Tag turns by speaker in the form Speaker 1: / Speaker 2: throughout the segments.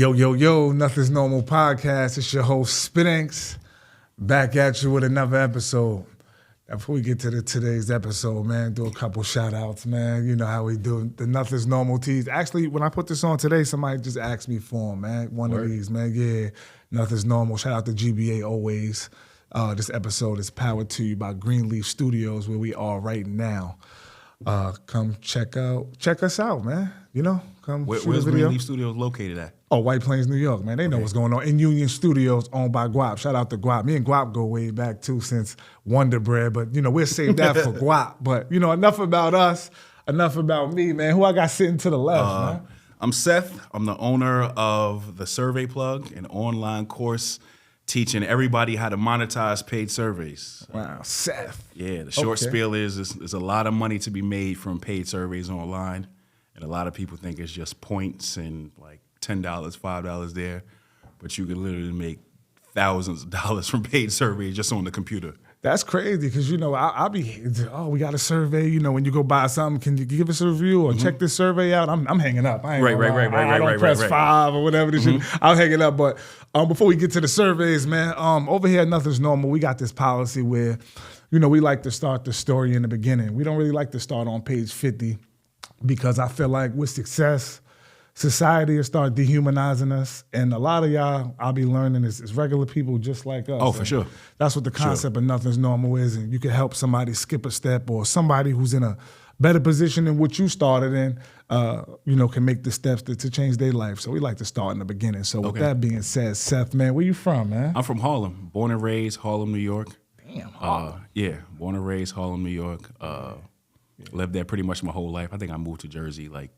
Speaker 1: Yo, yo, yo, Nothing's Normal podcast. It's your host, Spinanks, back at you with another episode. Now, before we get to today's episode, man, do a couple shout outs, man. You know how we do the Nothing's Normal tees. Actually, when I put this on today, somebody just asked me for them, man. One of these, man. Yeah, Nothing's Normal. Shout out to GBA always. This episode is powered to you by Green Leaf Studios, where we are right now. Come check us out, man. You know, come
Speaker 2: Where's
Speaker 1: shoot a video.
Speaker 2: Green Leaf Studios located at?
Speaker 1: Oh, White Plains, New York, man. They know what's going on. In Union Studios, owned by Guap. Shout out to Guap. Me and Guap go way back, too, since Wonder Bread. But, you know, we'll save that for Guap. But, you know, enough about us, enough about me, man. Who I got sitting to the left, man?
Speaker 2: I'm Seth. I'm the owner of The Survey Plug, an online course teaching everybody how to monetize paid surveys.
Speaker 1: Wow, Seth.
Speaker 2: Yeah, the short spiel is there's a lot of money to be made from paid surveys online. And a lot of people think it's just points and like $10, $5 there. But you can literally make thousands of dollars from paid surveys just on the computer.
Speaker 1: That's crazy because, you know, I'll be, we got a survey. You know, when you go buy something, can you give us a review or check this survey out? I'm hanging up. I don't press 5 or whatever this shit. I'll hang it up. But before we get to the surveys, man, over here at Nothing's Normal, we got this policy where, you know, we like to start the story in the beginning. We don't really like to start on page 50 because I feel like with success, society will start dehumanizing us. And a lot of y'all, I'll be learning, is regular people just like us.
Speaker 2: Oh, for sure.
Speaker 1: That's what the concept of Nothing's Normal is. And you can help somebody skip a step, or somebody who's in a better position than what you started in, you know, can make the steps to change their life. So we like to start in the beginning. So with that being said, Seth, man, where you from, man?
Speaker 2: I'm from Harlem, born and raised Harlem, New York.
Speaker 1: Damn, Harlem.
Speaker 2: Yeah, born and raised Harlem, New York. Lived there pretty much my whole life. I think I moved to Jersey like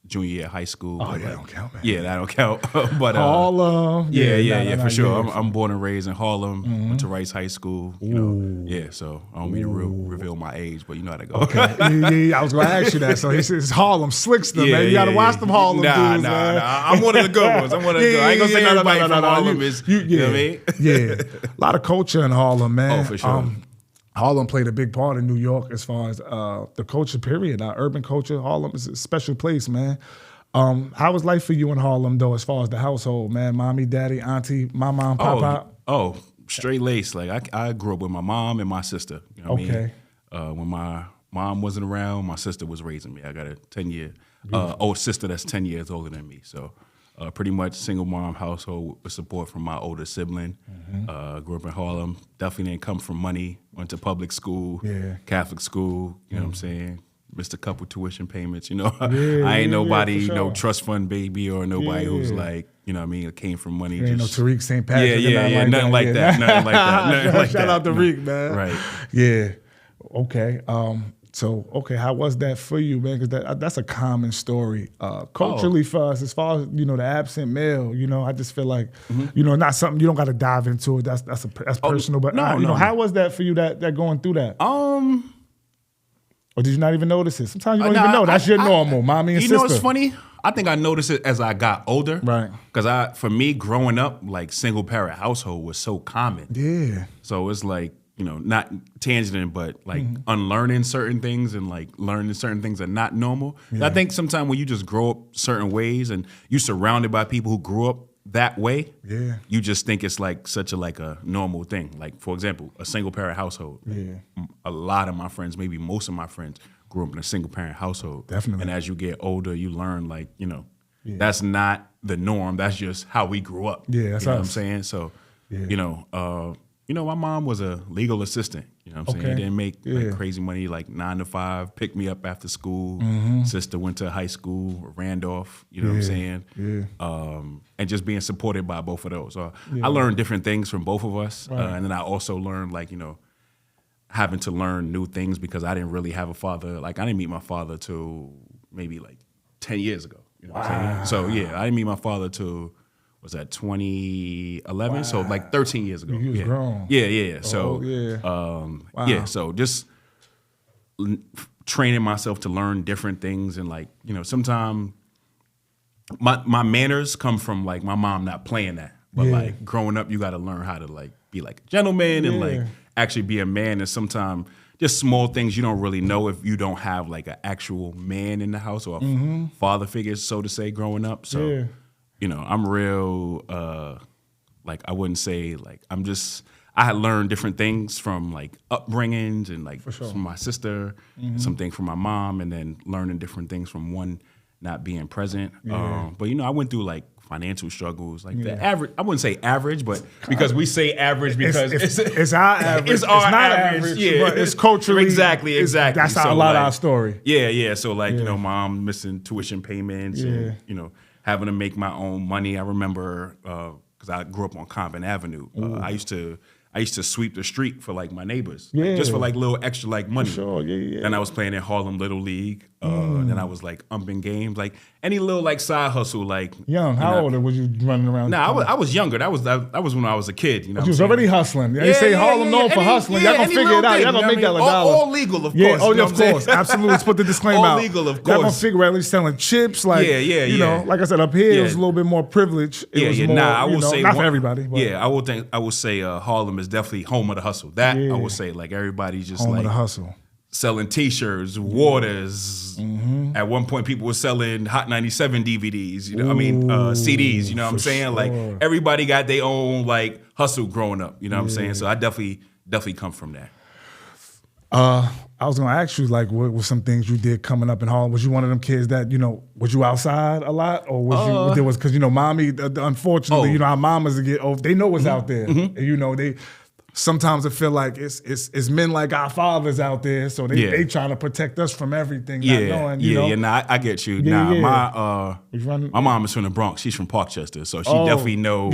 Speaker 2: junior year of high school.
Speaker 1: Oh, yeah, that don't count, man.
Speaker 2: Yeah, that don't count. But
Speaker 1: Harlem.
Speaker 2: Yeah, for sure. I'm born and raised in Harlem. Went to Rice High School. You know, yeah. So I don't mean to reveal my age, but you know how that goes.
Speaker 1: Okay, yeah, I was going to ask you that. So he says Harlem Slickster, man. You got to watch them Harlem dudes, man.
Speaker 2: Nah. I'm one of the good ones. I ain't gonna say everybody from Harlem is. You know what I mean?
Speaker 1: Yeah, a lot of culture in Harlem, man.
Speaker 2: Oh, for sure.
Speaker 1: Harlem played a big part in New York as far as the culture, period. Our urban culture, Harlem is a special place, man. How was life for you in Harlem, though, as far as the household, man? Mommy, daddy, auntie, mama, and papa?
Speaker 2: Oh, straight laced. Like, I grew up with my mom and my sister. You know what I mean? When my mom wasn't around, my sister was raising me. I got a 10-year old sister that's 10 years older than me. So pretty much single mom household with support from my older sibling. Grew up in Harlem. Definitely didn't come from money. Went to public school, Catholic school. You know what I'm saying? Missed a couple tuition payments. You know, I ain't nobody, no trust fund baby or nobody who's like, you know what I mean, it came from money.
Speaker 1: Ain't no Tariq St. Patrick.
Speaker 2: Nothing like that.
Speaker 1: Shout out to Tariq, man.
Speaker 2: Right.
Speaker 1: Yeah. Okay. How was that for you, man? Because that's a common story culturally for us. As far as, you know, the absent male, you know, I just feel like, you know, not something you don't got to dive into it. That's personal. But you know, how was that for you? That going through that? Or did you not even notice it? Sometimes you don't even know. That's your normal, mommy and sister.
Speaker 2: You know what's funny? I think I noticed it as I got older.
Speaker 1: Right.
Speaker 2: Because for me, growing up, like single parent household was so common.
Speaker 1: Yeah.
Speaker 2: So it's like, you know, not tangent, but like unlearning certain things and like learning certain things are not normal. Yeah. I think sometimes when you just grow up certain ways and you're surrounded by people who grew up that way, you just think it's like such a normal thing. Like, for example, a single parent household. Yeah. A lot of my friends, maybe most of my friends, grew up in a single parent household.
Speaker 1: Definitely.
Speaker 2: And as you get older, you learn like, you know, that's not the norm. That's just how we grew up.
Speaker 1: Yeah, that's
Speaker 2: you know what I'm saying? So, you know, my mom was a legal assistant. You know what I'm saying? Didn't make like crazy money, like 9 to 5, picked me up after school. Sister went to high school, Randolph, you know what I'm saying? Yeah. And just being supported by both of those. So I learned different things from both of us. Right. And then I also learned, like, you know, having to learn new things because I didn't really have a father. Like, I didn't meet my father till maybe like 10 years ago. You know what I'm saying? So, I didn't meet my father till... was that 2011? Wow. So like 13 years ago.
Speaker 1: You was grown.
Speaker 2: Yeah. So so just training myself to learn different things and like, you know, sometimes my manners come from like my mom not playing that. But like growing up, you got to learn how to like be like a gentleman and like actually be a man. And sometimes just small things you don't really know if you don't have like an actual man in the house or a father figure, so to say, growing up. So I'm real, like, I wouldn't say, like, I had learned different things from, like, upbringings and, like, from my sister, some things from my mom, and then learning different things from one not being present. But, I went through, like, financial struggles, like the average. I wouldn't say average, but because we say average because
Speaker 1: it's our average.
Speaker 2: It's our average, yeah.
Speaker 1: But it's culturally
Speaker 2: exactly.
Speaker 1: That's
Speaker 2: so,
Speaker 1: a lot of our story.
Speaker 2: Yeah. So like mom missing tuition payments, and having to make my own money. I remember because I grew up on Compton Avenue. I used to sweep the street for like my neighbors, like, just for like little extra like money.
Speaker 1: For sure, yeah.
Speaker 2: Then I was playing in Harlem Little League. Then I was like umping games, like any little like side hustle, like
Speaker 1: young. How old was you running around?
Speaker 2: Nah, I was younger. That was when I was a kid. You
Speaker 1: was already hustling. They say Harlem known for hustling. Y'all gonna figure it out. Y'all gonna make that $1.
Speaker 2: All legal, of course.
Speaker 1: Yeah, of course, absolutely. Let's put the disclaimer out.
Speaker 2: All legal, of course.
Speaker 1: Y'all gonna figure out at least selling chips, like you know, like I said, up here it was a little bit more privilege. It was more,
Speaker 2: I will say
Speaker 1: not for everybody. But.
Speaker 2: Yeah, I would say Harlem is definitely home of the hustle. That I would say, like everybody's just
Speaker 1: home
Speaker 2: like
Speaker 1: of the hustle.
Speaker 2: Selling T-shirts, waters. At one point, people were selling Hot 97 DVDs. CDs. You know what I'm saying? Sure. Like everybody got their own like hustle growing up. You know what I'm saying? So I definitely come from that.
Speaker 1: I was gonna ask you, like, what were some things you did coming up in Harlem? Was you one of them kids that was you outside a lot, or was you? Because mommy, unfortunately, our mamas get they know what's out there. And, they. Sometimes I feel like it's men like our fathers out there, so they trying to protect us from everything. Not knowing,
Speaker 2: Nah, I get you. My mom is from the Bronx. She's from Parkchester, so she definitely know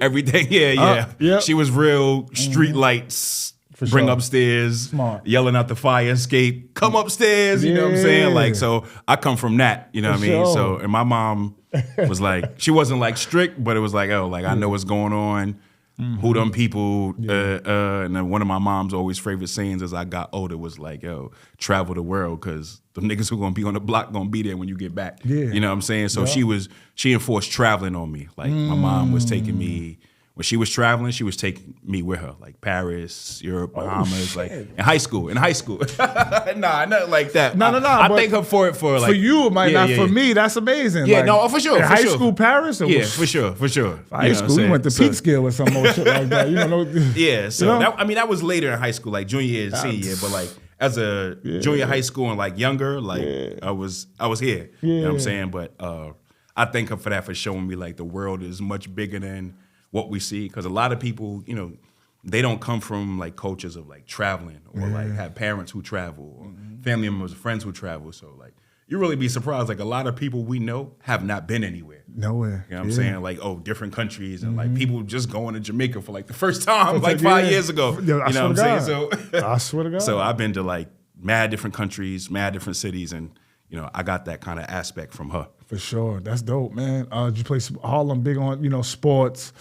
Speaker 2: everything. Yeah. She was real street lights. Bring upstairs, smart. Yelling out the fire escape. Come upstairs. You know what I'm saying? Like, so I come from that. You know what I mean? So, and my mom was like, she wasn't like strict, but it was like, I know what's going on. Who them people, and then one of my mom's always favorite sayings as I got older was like, travel the world, because the niggas who gonna be on the block gonna be there when you get back. Yeah. You know what I'm saying? So she enforced traveling on me. Like my mom was taking me, when she was traveling, she was taking me with her, like Paris, Europe, Bahamas, like in high school. Nah, nothing like that. No. I thank her for it for like.
Speaker 1: For you, it might not for me. That's amazing.
Speaker 2: Yeah,
Speaker 1: like,
Speaker 2: no, for sure.
Speaker 1: In high school, Paris?
Speaker 2: Yeah, for sure.
Speaker 1: High school, we went to Peekskill or some more shit like that.
Speaker 2: Yeah, so that was later in high school, like junior year and senior year, but like as a junior high school and like younger, like I was here. You know what I'm saying? But I thank her for that, for showing me like the world is much bigger than what we see, because a lot of people, they don't come from like cultures of like traveling or like have parents who travel or family members or friends who travel. So like you really be surprised, like a lot of people we know have not been anywhere.
Speaker 1: Nowhere.
Speaker 2: You know what I'm saying? Like, different countries and like people just going to Jamaica for like the first time like 5 years ago. You know what I'm saying? So
Speaker 1: I swear to God.
Speaker 2: So I've been to like mad different countries, mad different cities, and I got that kind of aspect from her.
Speaker 1: For sure. That's dope, man. Did you play Harlem big on, sports?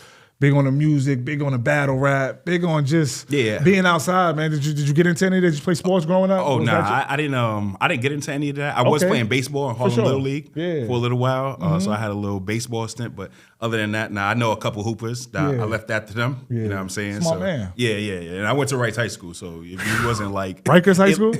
Speaker 1: Big on the music, big on the battle rap, big on just being outside, man. Did you get into any of that? Did you play sports growing up?
Speaker 2: Oh, nah, I didn't get into any of that. I was playing baseball in Harlem Little League for a little while, so I had a little baseball stint. But other than that, I know a couple hoopers. I left that to them. Yeah. You know what I'm saying?
Speaker 1: Smart man.
Speaker 2: Yeah. And I went to Rice High School, so if you wasn't like
Speaker 1: Rikers High School,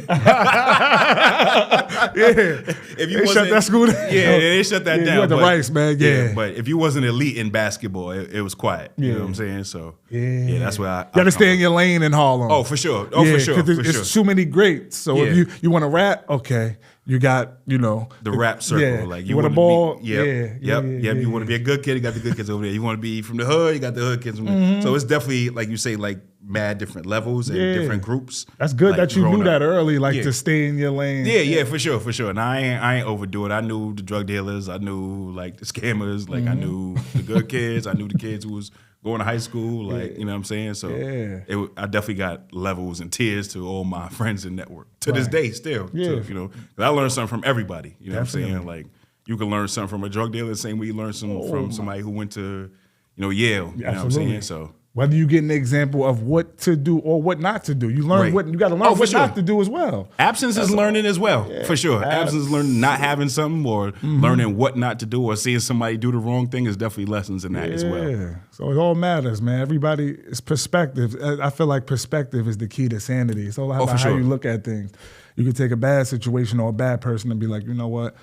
Speaker 2: if you
Speaker 1: shut that school down.
Speaker 2: They shut that down.
Speaker 1: You went to Rice, man. Yeah.
Speaker 2: But if you wasn't elite in basketball, it was quiet. You know what I'm saying? So that's where I
Speaker 1: you gotta stay in your lane in Harlem.
Speaker 2: Oh, for sure. For sure.
Speaker 1: It's too many greats. So if you want to rap, okay, you got
Speaker 2: the rap circle. Like
Speaker 1: you want a ball.
Speaker 2: Yep. You want to be a good kid, you got the good kids over there. You want to be from the hood, you got the hood kids. So it's definitely, like you say, like mad different levels and different groups.
Speaker 1: That's good that you knew that early, like to stay in your lane.
Speaker 2: Yeah, for sure. And I ain't overdo it. I knew the drug dealers. I knew like the scammers. Like I knew the good kids. I knew the kids who was going to high school. Like you know what I'm saying. So I definitely got levels and tiers to all my friends and network to this day still. Yeah. So, 'cause I learned something from everybody. You know what I'm saying. Like you can learn something from a drug dealer the same way you learn something from somebody who went to Yale. You know what I'm saying. So.
Speaker 1: Whether you get an example of what to do or what not to do, you learn what you got to learn what not to do as well.
Speaker 2: Absence is learning as well, for sure. Absence is learning not having something or learning what not to do or seeing somebody do the wrong thing is definitely lessons in that as well.
Speaker 1: Yeah, so it all matters, man. Everybody is perspective. I feel like perspective is the key to sanity. It's all about how you look at things. You can take a bad situation or a bad person and be like, you know what?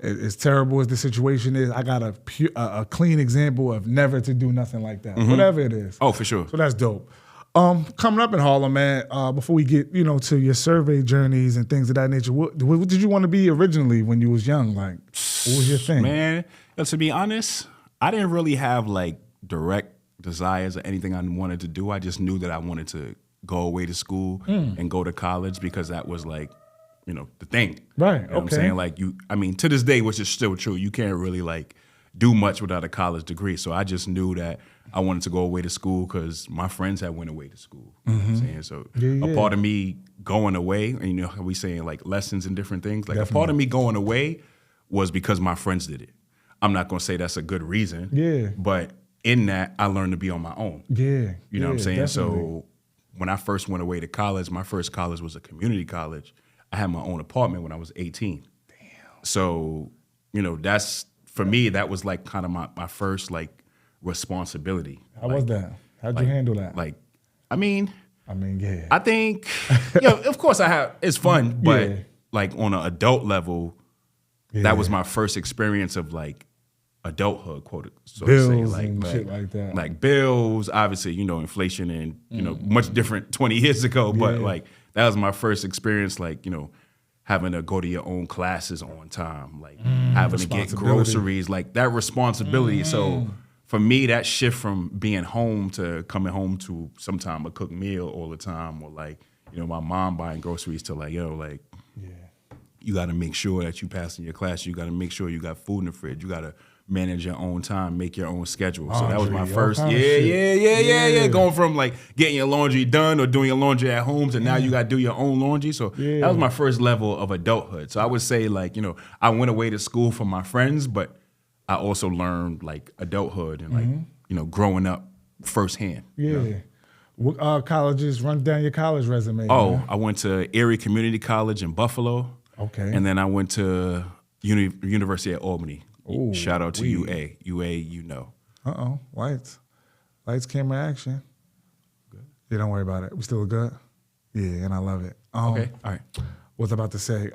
Speaker 1: as terrible as the situation is, I got a clean example of never to do nothing like that, whatever it is.
Speaker 2: Oh, for sure.
Speaker 1: So that's dope. Coming up in Harlem, man, before we get, to your survey journeys and things of that nature, what did you want to be originally when you was young? Like, what was your thing?
Speaker 2: Man, to be honest, I didn't really have like direct desires or anything I wanted to do. I just knew that I wanted to go away to school and go to college because that was like, the thing.
Speaker 1: Right,
Speaker 2: You know what I'm saying? Like to this day, which is still true, you can't really like do much without a college degree. So I just knew that I wanted to go away to school because my friends had went away to school. You know what I'm saying? So a part of me going away, and how we saying like lessons and different things, like a part of me going away was because my friends did it. I'm not gonna say that's a good reason.
Speaker 1: Yeah.
Speaker 2: But in that, I learned to be on my own.
Speaker 1: Yeah.
Speaker 2: You know what I'm saying?
Speaker 1: Definitely.
Speaker 2: So when I first went away to college, my first college was a community college. I had my own apartment when I was 18.
Speaker 1: Damn.
Speaker 2: So, that's, for me, that was like kind of my first like responsibility.
Speaker 1: How was that? How'd you handle that?
Speaker 2: I mean,
Speaker 1: yeah.
Speaker 2: I think, of course it's fun, but like on an adult level, that was my first experience of like adulthood, quote, so
Speaker 1: bills
Speaker 2: to say, like
Speaker 1: and shit like that.
Speaker 2: Like bills, obviously, inflation and much different 20 years ago, but like that was my first experience, like having to go to your own classes on time, like having to get groceries, like that responsibility. So for me, that shift from being home to coming home to sometime a cooked meal all the time, or like my mom buying groceries to like you got to make sure that you passing your class. You got to make sure you got food in the fridge. You got to manage your own time, make your own schedule. So that was my first, going from like getting your laundry done or doing your laundry at home to now you got to do your own laundry. So that was my first level of adulthood. So I would say like, I went away to school for my friends, but I also learned like adulthood and like, growing up firsthand.
Speaker 1: Yeah. What colleges, run down your college resume?
Speaker 2: Oh,
Speaker 1: man.
Speaker 2: I went to Erie Community College in Buffalo.
Speaker 1: Okay.
Speaker 2: And then I went to University of Albany.
Speaker 1: Ooh,
Speaker 2: shout out to UA. UA,
Speaker 1: Lights, camera, action.
Speaker 2: Good.
Speaker 1: Yeah, don't worry about it. We still good? Yeah, and I love it.
Speaker 2: Okay, all right.
Speaker 1: What was I about to say?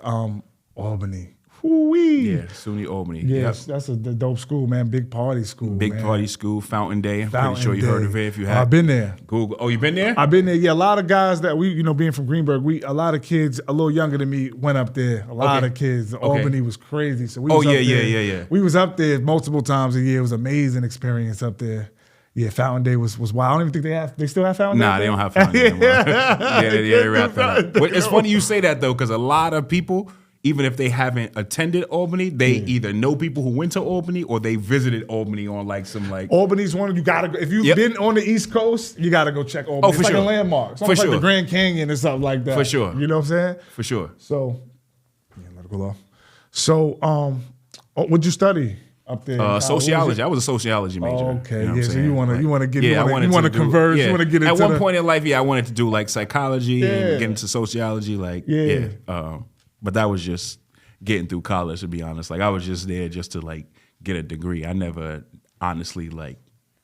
Speaker 1: Albany. Woo-wee.
Speaker 2: Yeah, SUNY Albany.
Speaker 1: Yes, that's a dope school, man. Big party school,
Speaker 2: Big party school, Fountain Day. I'm pretty sure you heard of it if you have.
Speaker 1: I've been there.
Speaker 2: Google. Oh, you been there?
Speaker 1: I've been there. Yeah, a lot of guys that we, being from Greenburgh, a lot of kids a little younger than me went up there. A lot of kids. Albany was crazy. So we was
Speaker 2: yeah.
Speaker 1: We was up there multiple times a year. It was an amazing experience up there. Yeah, Fountain Day was wild. I don't even think they still have Fountain Day.
Speaker 2: Nah, they don't have Fountain Day anymore. they wrapped that up. It's funny you say that though, because a lot of people, even if they haven't attended Albany, they either know people who went to Albany or they visited Albany on like some like.
Speaker 1: Albany's one you gotta go. If you've been on the East Coast, you gotta go check Albany.
Speaker 2: Oh, for
Speaker 1: it's
Speaker 2: sure.
Speaker 1: Like a landmark. It's almost like the Grand Canyon or something like that.
Speaker 2: For sure.
Speaker 1: You know what I'm saying?
Speaker 2: For sure.
Speaker 1: So, let it go off. So, what'd you study up there?
Speaker 2: Sociology. I was a sociology major.
Speaker 1: Okay,
Speaker 2: you know
Speaker 1: so you want to get
Speaker 2: I wanted
Speaker 1: to converse. You want to get into
Speaker 2: at one point in life. Yeah, I wanted to do like psychology and get into sociology. Like but that was just getting through college, to be honest. Like I was just there just to like get a degree. I never honestly like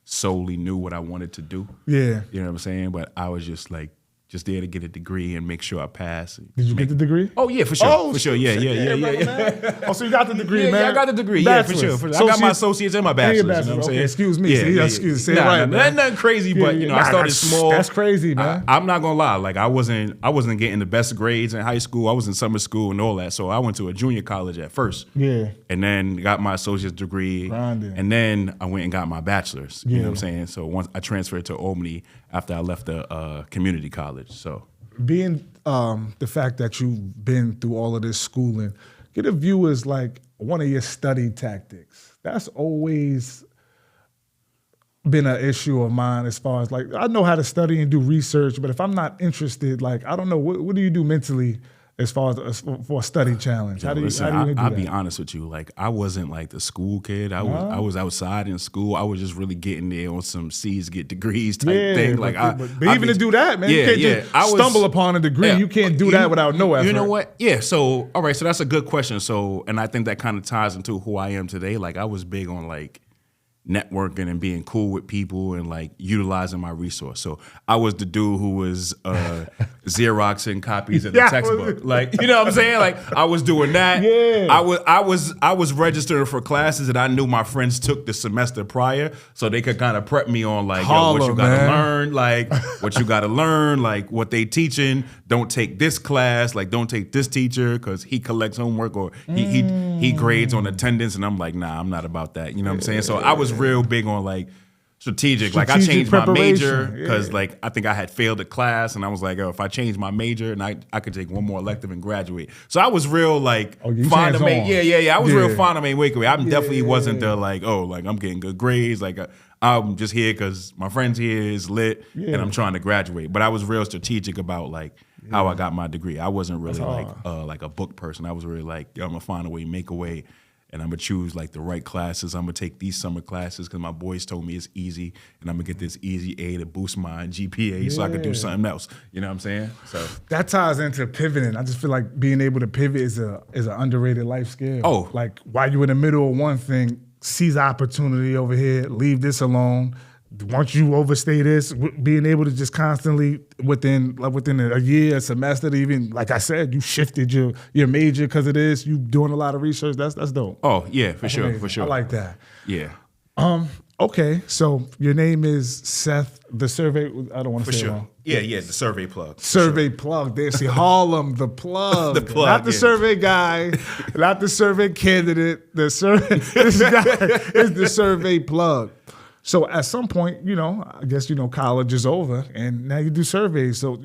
Speaker 2: solely knew what I wanted to do.
Speaker 1: Yeah.
Speaker 2: You know what I'm saying? But I was just like there to get a degree and make sure I pass.
Speaker 1: Did you get the degree?
Speaker 2: Oh yeah, for sure.
Speaker 1: Oh,
Speaker 2: for sure. Yeah.
Speaker 1: Oh, so you got the degree, man?
Speaker 2: Yeah, I got the degree. Yeah, for sure. I got my associates and my bachelor's. You know what I'm saying?
Speaker 1: Okay, excuse me. Excuse me. Say it right, man.
Speaker 2: Nothing crazy, but I started small.
Speaker 1: That's crazy, man.
Speaker 2: I'm not gonna lie. Like I wasn't getting the best grades in high school. I was in summer school and all that. So I went to a junior college at first.
Speaker 1: Yeah.
Speaker 2: And then got my associate's degree.
Speaker 1: Grinding.
Speaker 2: And then I went and got my bachelor's. You know what I'm saying? So once I transferred to Albany after I left the community college. So.
Speaker 1: Being the fact that you've been through all of this schooling, get a view as like one of your study tactics. That's always been an issue of mine as far as like, I know how to study and do research, but if I'm not interested, like, I don't know, what do you do mentally as far as for a study challenge? How do you do that?
Speaker 2: I'll be honest with you. Like, I wasn't like the school kid. I was outside in school. I was just really getting there on some C's get degrees type thing. Like,
Speaker 1: but even to do that, man, you can't just stumble upon a degree. You can't do that without no effort.
Speaker 2: You know what? Yeah. So, all right. So that's a good question. So, and I think that kind of ties into who I am today. Like, I was big on like networking and being cool with people and like utilizing my resource. So I was the dude who was Xeroxing copies of the textbook. Like, you know what I'm saying? Like I was doing that.
Speaker 1: Yeah.
Speaker 2: I was registering for classes that I knew my friends took the semester prior, so they could kind of prep me on like, yo, what you gotta learn, like what you gotta learn, like what they teaching. Don't take this class, like don't take this teacher because he collects homework or he grades on attendance. And I'm like, nah, I'm not about that. You know what I'm saying? So I was real big on like strategic. Like I changed my major because like I think I had failed a class and I was like, oh, if I change my major and I could take one more elective and graduate. So I was real like fond of me. Yeah. I was real fond of me Wakeway. I definitely wasn't the like, oh, like I'm getting good grades. Like I'm just here because my friends here is lit and I'm trying to graduate. But I was real strategic about like how I got my degree. I wasn't really like a book person. I was really like, yo, I'm gonna find a way, make a way. And I'm gonna choose like the right classes. I'm gonna take these summer classes because my boys told me it's easy, and I'm gonna get this easy A to boost my GPA so I could do something else. You know what I'm saying? So
Speaker 1: that ties into pivoting. I just feel like being able to pivot is an underrated life skill.
Speaker 2: Oh,
Speaker 1: like while you're in the middle of one thing, seize opportunity over here, leave this alone. Once you overstay this, being able to just constantly within a year, a semester, even like I said, you shifted your major because of this. You doing a lot of research. That's dope.
Speaker 2: Oh yeah, for sure.
Speaker 1: I like that.
Speaker 2: Yeah.
Speaker 1: Okay, so your name is Seth. The survey. I don't want to say it wrong.
Speaker 2: Yeah. The survey plug.
Speaker 1: Survey plug. There, see Harlem, the plug. The plug. Not the survey guy, not the survey candidate. This guy is the survey plug. So at some point, I guess, college is over and now you do surveys. So,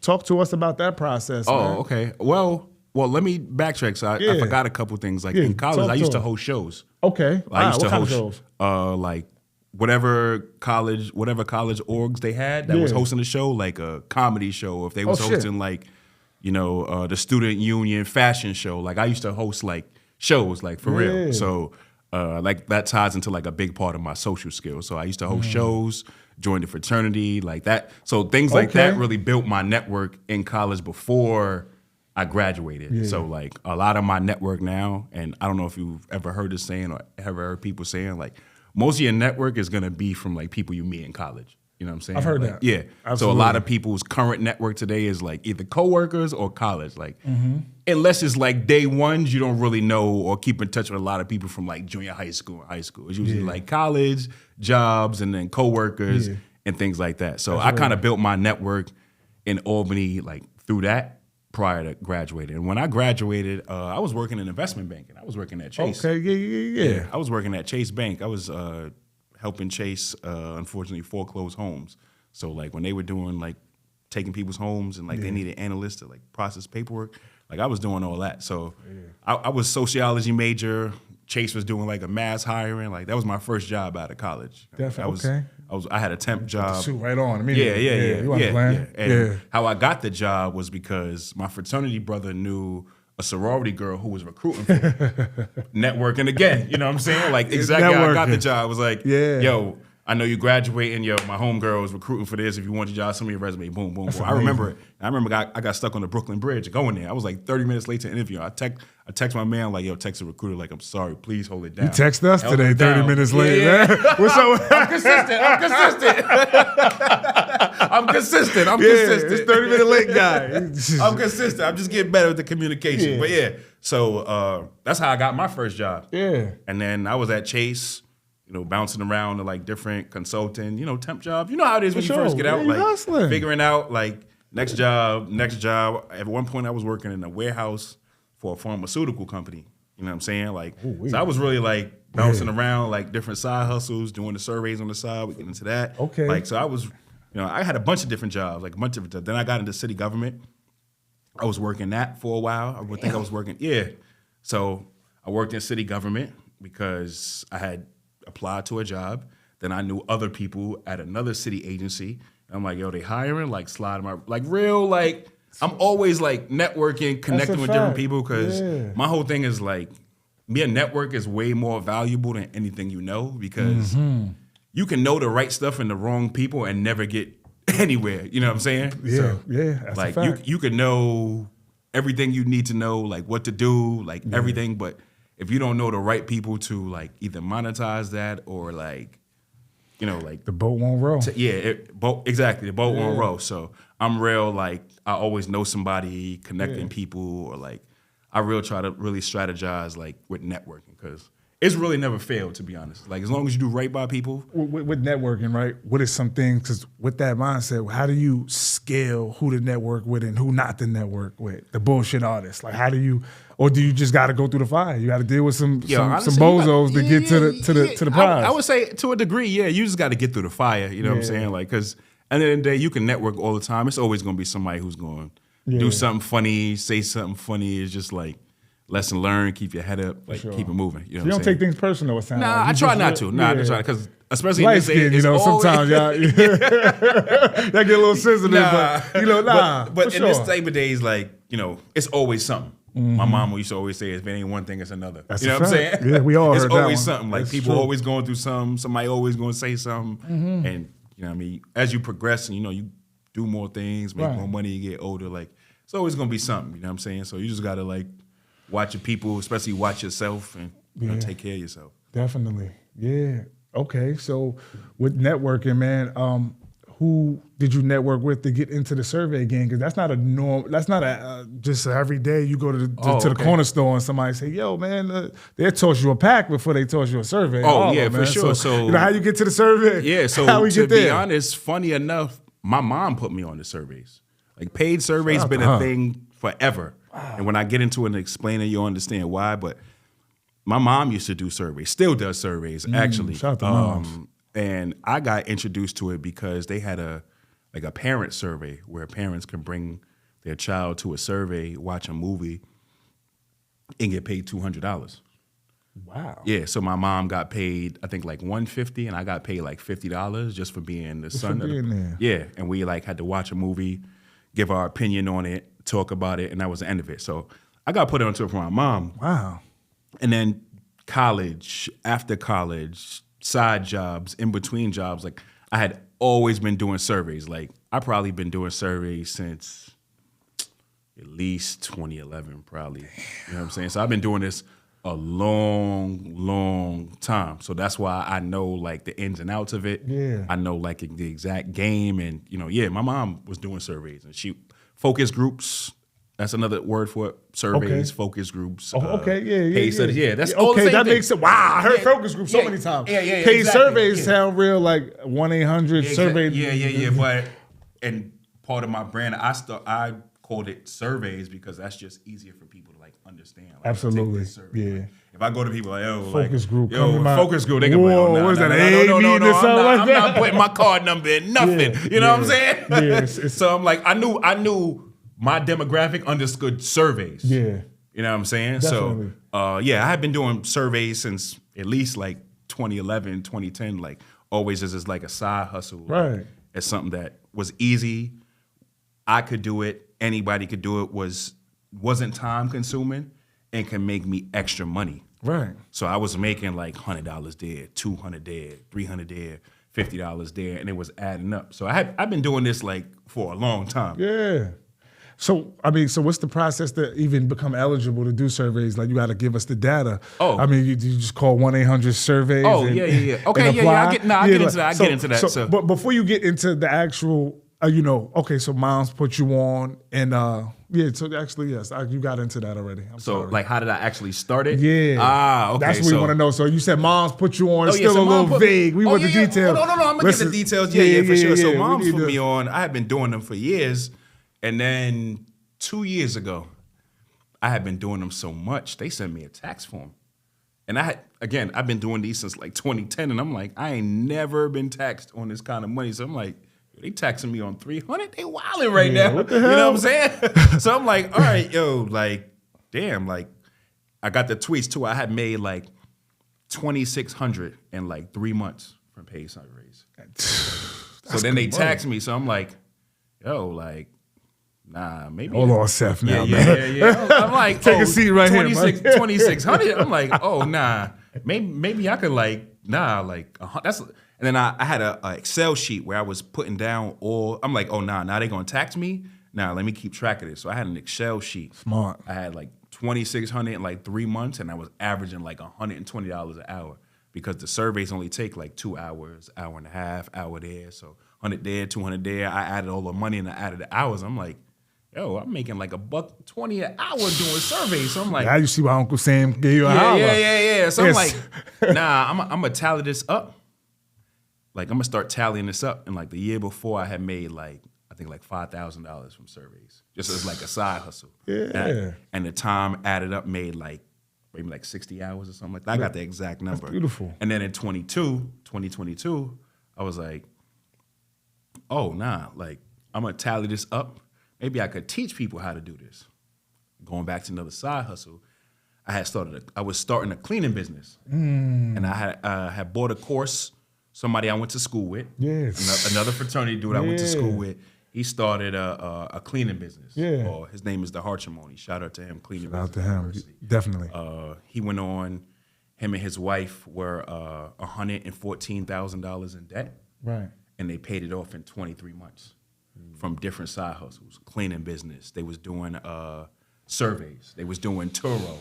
Speaker 1: talk to us about that process.
Speaker 2: Oh,
Speaker 1: man.
Speaker 2: Okay. Well, let me backtrack. So I forgot a couple things. Like in college, I used to host shows.
Speaker 1: Okay.
Speaker 2: I used to host
Speaker 1: shows?
Speaker 2: Like whatever college orgs they had that was hosting a show, like a comedy show. If they was hosting like, the student union fashion show, like I used to host like shows, like for real. So like that ties into like a big part of my social skills. So I used to host shows, join the fraternity, like that. So things like that really built my network in college before I graduated. Yeah. So like a lot of my network now, and I don't know if you've ever heard this saying or ever heard people saying, like most of your network is gonna be from like people you meet in college. You know what I'm saying?
Speaker 1: I've heard
Speaker 2: that.
Speaker 1: Yeah.
Speaker 2: Absolutely. So a lot of people's current network today is like either coworkers or college. Like unless it's like day ones, you don't really know or keep in touch with a lot of people from like junior high school or high school. It's usually like college, jobs, and then coworkers and things like that. So I kind of built my network in Albany like through that prior to graduating. And when I graduated, I was working in investment banking. I was working at Chase.
Speaker 1: Okay, yeah.
Speaker 2: I was working at Chase Bank. I was helping Chase, unfortunately, foreclose homes. So like when they were doing like taking people's homes and like they needed analysts to like process paperwork, like I was doing all that. So I was sociology major. Chase was doing like a mass hiring. Like that was my first job out of college.
Speaker 1: Definitely.
Speaker 2: I had a temp job.
Speaker 1: Shoot right on.
Speaker 2: Yeah. And how I got the job was because my fraternity brother knew a sorority girl who was recruiting for me. Networking again, you know what I'm saying? Like exactly how I got the job. I was like, yo, I know you graduating. Yo, my homegirl is recruiting for this. If you want your job, send me your resume. Boom, boom, boom. I remember it. I got stuck on the Brooklyn Bridge going there. I was like 30 minutes late to interview. I text my man like, yo, text a recruiter like, I'm sorry, please hold it down.
Speaker 1: You text us today 30 minutes late, man. What's up?
Speaker 2: I'm consistent. I'm consistent.
Speaker 1: This 30-minute late guy.
Speaker 2: I'm consistent. I'm just getting better with the communication. But so that's how I got my first job.
Speaker 1: Yeah.
Speaker 2: And then I was at Chase, bouncing around to like different consulting, temp jobs. You know how it is when you first get out, like
Speaker 1: hustling.
Speaker 2: Figuring out like next job. At one point I was working in a warehouse for a pharmaceutical company. You know what I'm saying? Like, so I was really like bouncing around like different side hustles, doing the surveys on the side. We get into that.
Speaker 1: Okay.
Speaker 2: Like, so I was, I had a bunch of different jobs, like a bunch of different. Then I got into city government. I was working that for a while. I would think I was working. Yeah. So I worked in city government because I had applied to a job. Then I knew other people at another city agency. And I'm like, yo, they hiring? Like sliding my, like real, like, I'm always like networking, connecting with different people because my whole thing is like, a network is way more valuable than anything you know because you can know the right stuff and the wrong people and never get anywhere. You know what I'm saying?
Speaker 1: Yeah, that's
Speaker 2: like
Speaker 1: a fact.
Speaker 2: you can know everything you need to know, like what to do, like everything, but if you don't know the right people to like either monetize that or like, you know, like
Speaker 1: the boat won't row.
Speaker 2: Exactly. The boat won't row. So I'm real like I always know somebody, connecting people, or like I try to really strategize like with networking because it's really never failed, to be honest. Like as long as you do right by people.
Speaker 1: With networking, right? What is some things? Because with that mindset, how do you scale who to network with and who not to network with? The bullshit artists. Like how do you? Or do you just got to go through the fire? You got to deal with some bozos to get to the prize.
Speaker 2: I would say to a degree, yeah. You just got to get through the fire. You know what I'm saying? Like, because at the end of the day, you can network all the time. It's always going to be somebody who's going to do something funny, say something funny. It's just like lesson learned. Keep your head up, like keep it moving. You know
Speaker 1: you don't take things personal. It sounds
Speaker 2: I try not to. I try because especially
Speaker 1: light skin, you know, sometimes y'all get a little sensitive,
Speaker 2: but in this type of days, like you know, it's always something. My mom used to always say, if it ain't one thing, it's another.
Speaker 1: That's
Speaker 2: you know what I'm saying?
Speaker 1: Yeah, we all
Speaker 2: it's
Speaker 1: heard
Speaker 2: always
Speaker 1: that one.
Speaker 2: something. Like
Speaker 1: That's
Speaker 2: people
Speaker 1: true.
Speaker 2: always going through something. Somebody always going to say something. And you know what I mean? As you progress and you know, you do more things, make more money, you get older, like it's always going to be something. You know what I'm saying? So you just got to like watch your people, especially watch yourself and you know, take care of yourself.
Speaker 1: Definitely. Yeah. Okay. So with networking, man, who did you network with to get into the survey game? Because that's not a norm. That's not a just every day you go to the corner store and somebody say, "Yo, man, they toss you a pack before they toss you a survey."
Speaker 2: For sure. So
Speaker 1: you know how you get to the survey?
Speaker 2: Yeah. So
Speaker 1: how we
Speaker 2: to
Speaker 1: get there?
Speaker 2: be honest, funny enough, my mom put me on the surveys. Like paid surveys been a thing forever. Wow. And when I get into it and explain it, you'll understand why. But my mom used to do surveys, still does surveys actually.
Speaker 1: Shout out to moms.
Speaker 2: And I got introduced to it because they had a parent survey where parents can bring their child to a survey, watch a movie, and get paid $200.
Speaker 1: Wow.
Speaker 2: Yeah, so my mom got paid, I think like $150, and I got paid like $50 just for being the son of the. Yeah, and we like had to watch a movie, give our opinion on it, talk about it, and that was the end of it. So I got put onto it for my mom.
Speaker 1: Wow.
Speaker 2: And then college, after college, side jobs, in between jobs, like I had always been doing surveys. Like I probably been doing surveys since at least 2011, probably. You know what I'm saying? So I've been doing this a long time. So that's why I know like the ins and outs of it.
Speaker 1: Yeah.
Speaker 2: I know like the exact game, and you know, my mom was doing surveys and she focus groups. That's another word for it. Surveys, focus groups. Paid studies. Yeah, that's all the same
Speaker 1: that
Speaker 2: thing.
Speaker 1: makes sense. Wow, I heard focus groups so many times. Paid surveys sound real like 1-800 survey.
Speaker 2: Yeah. But and part of my brand, I called it surveys because that's just easier for people to like understand. Like,
Speaker 1: absolutely.
Speaker 2: Yeah. If I go to people like,
Speaker 1: focus group,
Speaker 2: they can be like,
Speaker 1: what is that?
Speaker 2: I'm not putting my card number in nothing. You know what I'm saying?
Speaker 1: Yeah.
Speaker 2: So I'm like, I knew. My demographic understood surveys.
Speaker 1: Yeah.
Speaker 2: You know what I'm saying?
Speaker 1: Definitely.
Speaker 2: So, I have been doing surveys since at least like 2011, 2010, like always as like a side hustle.
Speaker 1: Right.
Speaker 2: Like, it's something that was easy. I could do it. Anybody could do it. Wasn't time consuming and can make me extra money.
Speaker 1: Right.
Speaker 2: So I was making like $100 there, $200 there, $300 there, $50 there, and it was adding up. So I've been doing this like for a long time.
Speaker 1: Yeah. So, what's the process to even become eligible to do surveys? Like, you got to give us the data.
Speaker 2: Oh.
Speaker 1: You just call 1-800-SURVEYS.
Speaker 2: Oh, yeah. Okay, I get into that. So,
Speaker 1: but before you get into the actual, so moms put you on, and so actually, yes, you got into that already. I'm sorry.
Speaker 2: Like, how did I actually start it?
Speaker 1: Yeah.
Speaker 2: Okay.
Speaker 1: That's what we want to know. So you said moms put you on. It's still a little vague. We want the details.
Speaker 2: No, I'm going to get the details. Yeah, for sure. So moms put me on. I had been doing them for years. And then 2 years ago, I had been doing them so much, they sent me a tax form. And I've been doing these since like 2010, and I'm like, I ain't never been taxed on this kind of money. So I'm like, they taxing me on $300? They wilding right now.
Speaker 1: What the hell?
Speaker 2: You know what I'm saying? So I'm like, all right, like, damn, like, I got the tweets too. I had made like $2,600 in like 3 months from paid surveys. So then they taxed me. So I'm like, like, nah, maybe.
Speaker 1: Hold on, Seth. Now, man.
Speaker 2: Yeah. I'm like,
Speaker 1: take a seat right here.
Speaker 2: 2,600. I'm like, nah, maybe I could like, like that's. And then I had a Excel sheet where I was putting down all. I'm like, now they gonna tax me, Now, let me keep track of this. So I had an Excel sheet.
Speaker 1: Smart.
Speaker 2: I had like 2,600 in like 3 months, and I was averaging like $120 an hour because the surveys only take like 2 hours, hour and a half, hour there. So 100 there, 200 there. I added all the money and I added the hours. I'm like, yo, I'm making like $120 an hour doing surveys. So I'm like,
Speaker 1: now you see why Uncle Sam gave you an hour.
Speaker 2: Yeah. So I'm like, nah, I'm gonna tally this up. Like I'm gonna start tallying this up. And like the year before, I had made like I think like $5,000 from surveys, just as like a side hustle.
Speaker 1: Yeah.
Speaker 2: And the time added up made like maybe like 60 hours or something like that. I got the exact number.
Speaker 1: That's beautiful.
Speaker 2: And then in 2022, I was like, oh nah, like I'm gonna tally this up. Maybe I could teach people how to do this. Going back to another side hustle, I was starting a cleaning business, and I had bought a course. Somebody I went to school with, another fraternity dude I went to school with. He started a cleaning business. Yeah, his name is the Harlem Ny. Shout out to him, cleaning business.
Speaker 1: Shout out to him, definitely.
Speaker 2: He went on. Him and his wife were $114,000 in debt.
Speaker 1: Right,
Speaker 2: and they paid it off in 23 months. From different side hustles, cleaning business. They was doing surveys. They was doing Turo.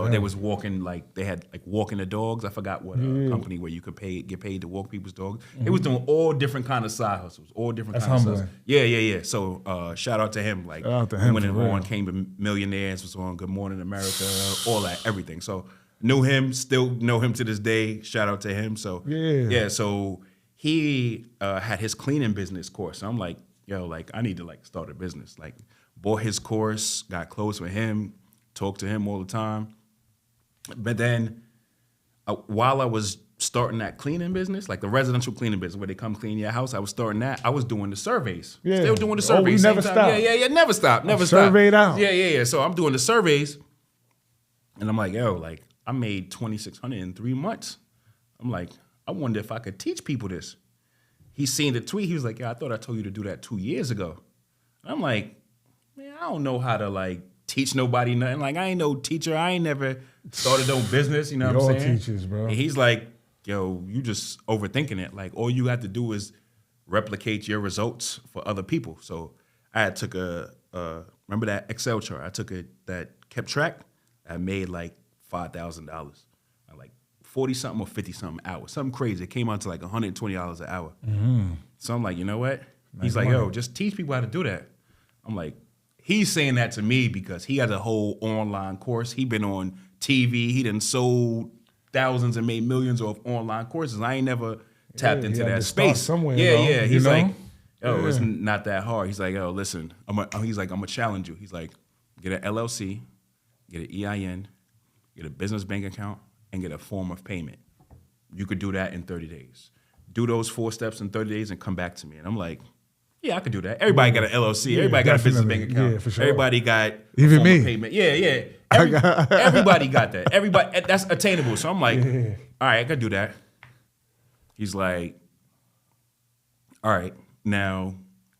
Speaker 2: They was walking they had like walking the dogs. I forgot what company where you could get paid to walk people's dogs. They was doing all different kind of side hustles, all different kind of hustles. Yeah. So shout out to him. Like he went on, came to Millionaires, was on Good Morning America, all that, everything. So knew him, still know him to this day. Shout out to him. So so he had his cleaning business course. So I'm like, yo, like I need to like start a business. Like bought his course, got close with him, talked to him all the time. But then while I was starting that cleaning business, like the residential cleaning business where they come clean your house, I was starting that. I was doing the surveys. Yeah. Still doing the surveys.
Speaker 1: We never stopped.
Speaker 2: Yeah. Never stopped.
Speaker 1: Surveyed out.
Speaker 2: Yeah. So I'm doing the surveys. And I'm like, yo, like I made $2,600 in 3 months. I'm like, I wonder if I could teach people this. He seen the tweet. He was like, yeah, I thought I told you to do that 2 years ago. And I'm like, man, I don't know how to like teach nobody nothing. Like I ain't no teacher. I ain't never started no business. You know what I'm saying?
Speaker 1: All teachers, bro.
Speaker 2: And he's like, yo, you just overthinking it. Like all you have to do is replicate your results for other people. So I took remember that Excel chart? I took that kept track. I made like $5,000. Like 40-something or 50-something hours. Something crazy. It came out to like $120 an hour. Mm-hmm. So I'm like, you know what? He's like, yo, just teach people how to do that. I'm like, he's saying that to me because he has a whole online course. He been on TV. He done sold thousands and made millions of online courses. I ain't never tapped into that space.
Speaker 1: Somewhere,
Speaker 2: yeah. He's like, yo, it's not that hard. He's like, yo, listen. He's like, I'm gonna challenge you. He's like, get an LLC, get an EIN, get a business bank account, and get a form of payment. You could do that in 30 days. Do those 4 steps in 30 days and come back to me. And I'm like, yeah, I could do that. Everybody got an LLC. Everybody got a business bank account.
Speaker 1: Yeah, for sure.
Speaker 2: Everybody got
Speaker 1: even
Speaker 2: form
Speaker 1: me.
Speaker 2: Of payment. Yeah. Everybody got that. Everybody, that's attainable. So I'm like, all right, I could do that. He's like, all right, now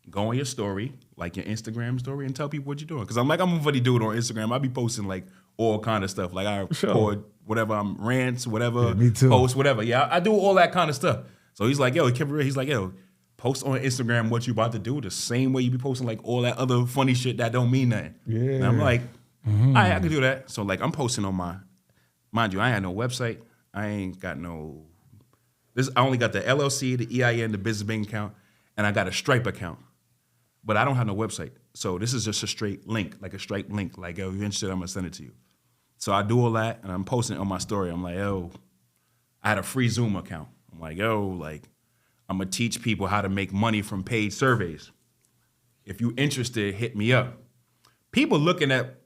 Speaker 2: go on your story, like your Instagram story, and tell people what you're doing. Because I'm a funny dude on Instagram. I be posting like all kind of stuff. Like I record whatever, I'm rants, whatever,
Speaker 1: me too.
Speaker 2: Post, whatever. Yeah, I do all that kind of stuff. So he's like, yo, post on Instagram what you about to do the same way you be posting like all that other funny shit that don't mean nothing. Yeah. And I'm like, all right, I can do that. So like I'm posting on mind you, I ain't had no website. I ain't got no, I only got the LLC, the EIN, the business bank account, and I got a Stripe account. But I don't have no website. So this is just a straight link, like a Stripe link. Like, yo, if you're interested, I'm gonna send it to you. So I do all that and I'm posting it on my story. I'm like, yo, I had a free Zoom account. I'm like, yo, like, I'm gonna teach people how to make money from paid surveys. If you interested, hit me up. People looking at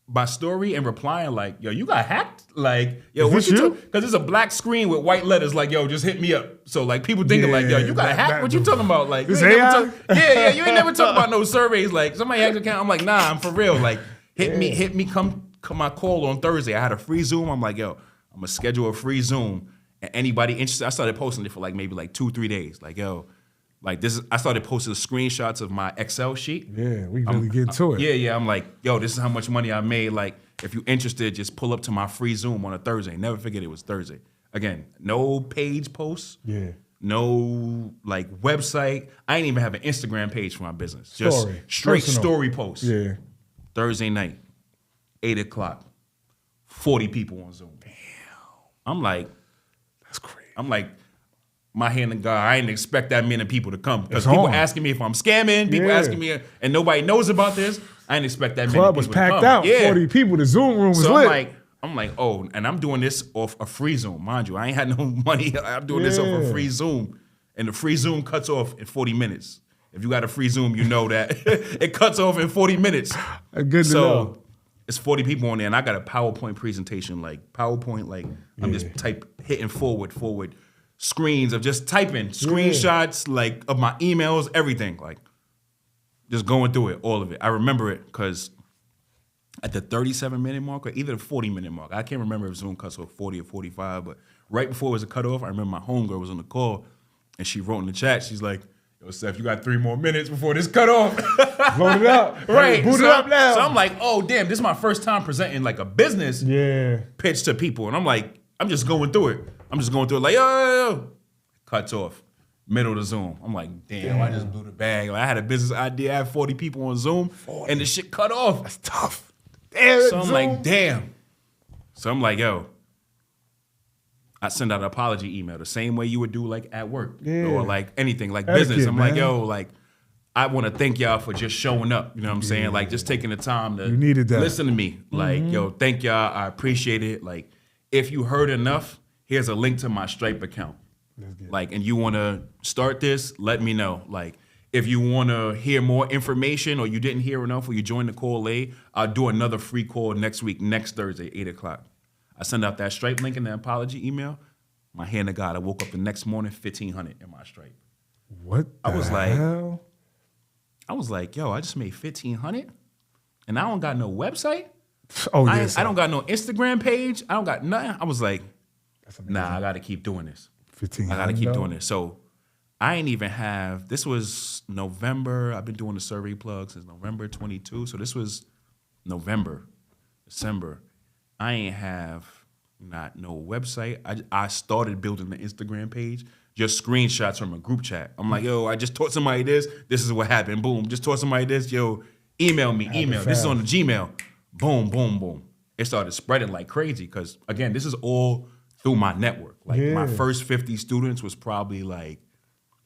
Speaker 2: my story and replying like, yo, you got hacked? Like, yo, what you because it's a black screen with white letters like, yo, just hit me up. So like people thinking like, yo, you got hacked? What you talking about? Like, you ain't you ain't never talking about no surveys. Like somebody hacked your account. I'm like, nah, I'm for real. Like, hit me, come my call on Thursday. I had a free Zoom. I'm like, yo, I'm gonna schedule a free Zoom. And anybody interested, I started posting it for like maybe like 2-3 days. Like, yo, like this is, I started posting screenshots of my Excel sheet.
Speaker 1: Yeah, we really get to it.
Speaker 2: Yeah. I'm like, yo, this is how much money I made. Like, if you're interested, just pull up to my free Zoom on a Thursday. Never forget it was Thursday. Again, no page posts.
Speaker 1: Yeah.
Speaker 2: no like website. I ain't even have an Instagram page for my business. Just straight story posts.
Speaker 1: Yeah.
Speaker 2: Thursday night, 8 o'clock, 40 people on Zoom. Damn. I'm like,
Speaker 1: that's crazy.
Speaker 2: I'm like, my hand in God, I didn't expect that many people to come. Because people asking me if I'm scamming, people asking me, and nobody knows about this. I didn't expect that many people to come.
Speaker 1: Club was packed out, 40 people. The Zoom room was lit.
Speaker 2: I'm like, oh, and I'm doing this off a free Zoom. Mind you, I ain't had no money. I'm doing this off a free Zoom. And the free Zoom cuts off in 40 minutes. If you got a free Zoom, you know that it cuts off in 40 minutes.
Speaker 1: Good to know.
Speaker 2: It's 40 people on there, and I got a PowerPoint presentation, like PowerPoint, like I'm just hitting forward screens of just typing, screenshots, like of my emails, everything, like just going through it, all of it. I remember it because at the 37-minute mark or either the 40-minute mark, I can't remember if Zoom cuts off 40 or 45, but right before it was a cutoff, I remember my homegirl was on the call, and she wrote in the chat, she's like, yo, Seth, you got 3 more minutes before this cutoff.
Speaker 1: Load it up.
Speaker 2: Right.
Speaker 1: Boot it up now.
Speaker 2: So I'm like, oh, damn, this is my first time presenting like a business pitch to people. And I'm like, I'm just going through it. Like, yo. Cuts off. Middle of the Zoom. I'm like, damn, I just blew the bag. Like, I had a business idea. I had 40 people on Zoom, and the shit cut off.
Speaker 1: That's tough. Damn,
Speaker 2: so I'm like, damn. So I'm like, yo. I send out an apology email the same way you would do like at work or like anything, like business. I'm like, yo, like, I want to thank y'all for just showing up. You know what I'm saying? Like, just taking the time to listen to me. Like, yo, thank y'all. I appreciate it. Like, if you heard enough, here's a link to my Stripe account. Like, and you want to start this, let me know. Like, if you want to hear more information or you didn't hear enough or you joined the call late, I'll do another free call next week, next Thursday, 8 o'clock. I send out that Stripe link and the apology email. My hand to God, I woke up the next morning, 1,500 in my Stripe.
Speaker 1: What the hell?
Speaker 2: I was like, yo, I just made 1,500 and I don't got no website.
Speaker 1: Oh, yes.
Speaker 2: I don't got no Instagram page. I don't got nothing. I was like, nah, I got to keep doing this.
Speaker 1: 1,500.
Speaker 2: I got to keep doing this. So I ain't even have, this was November. I've been doing the survey plug since November 22. So this was November, December. I ain't have not no website. I started building the Instagram page, just screenshots from a group chat. I'm like, yo, I just taught somebody this. This is what happened. Boom. Just taught somebody this. Yo, email me. This is on the Gmail. Boom, boom, boom. It started spreading like crazy because, again, this is all through my network. Like, my first 50 students was probably like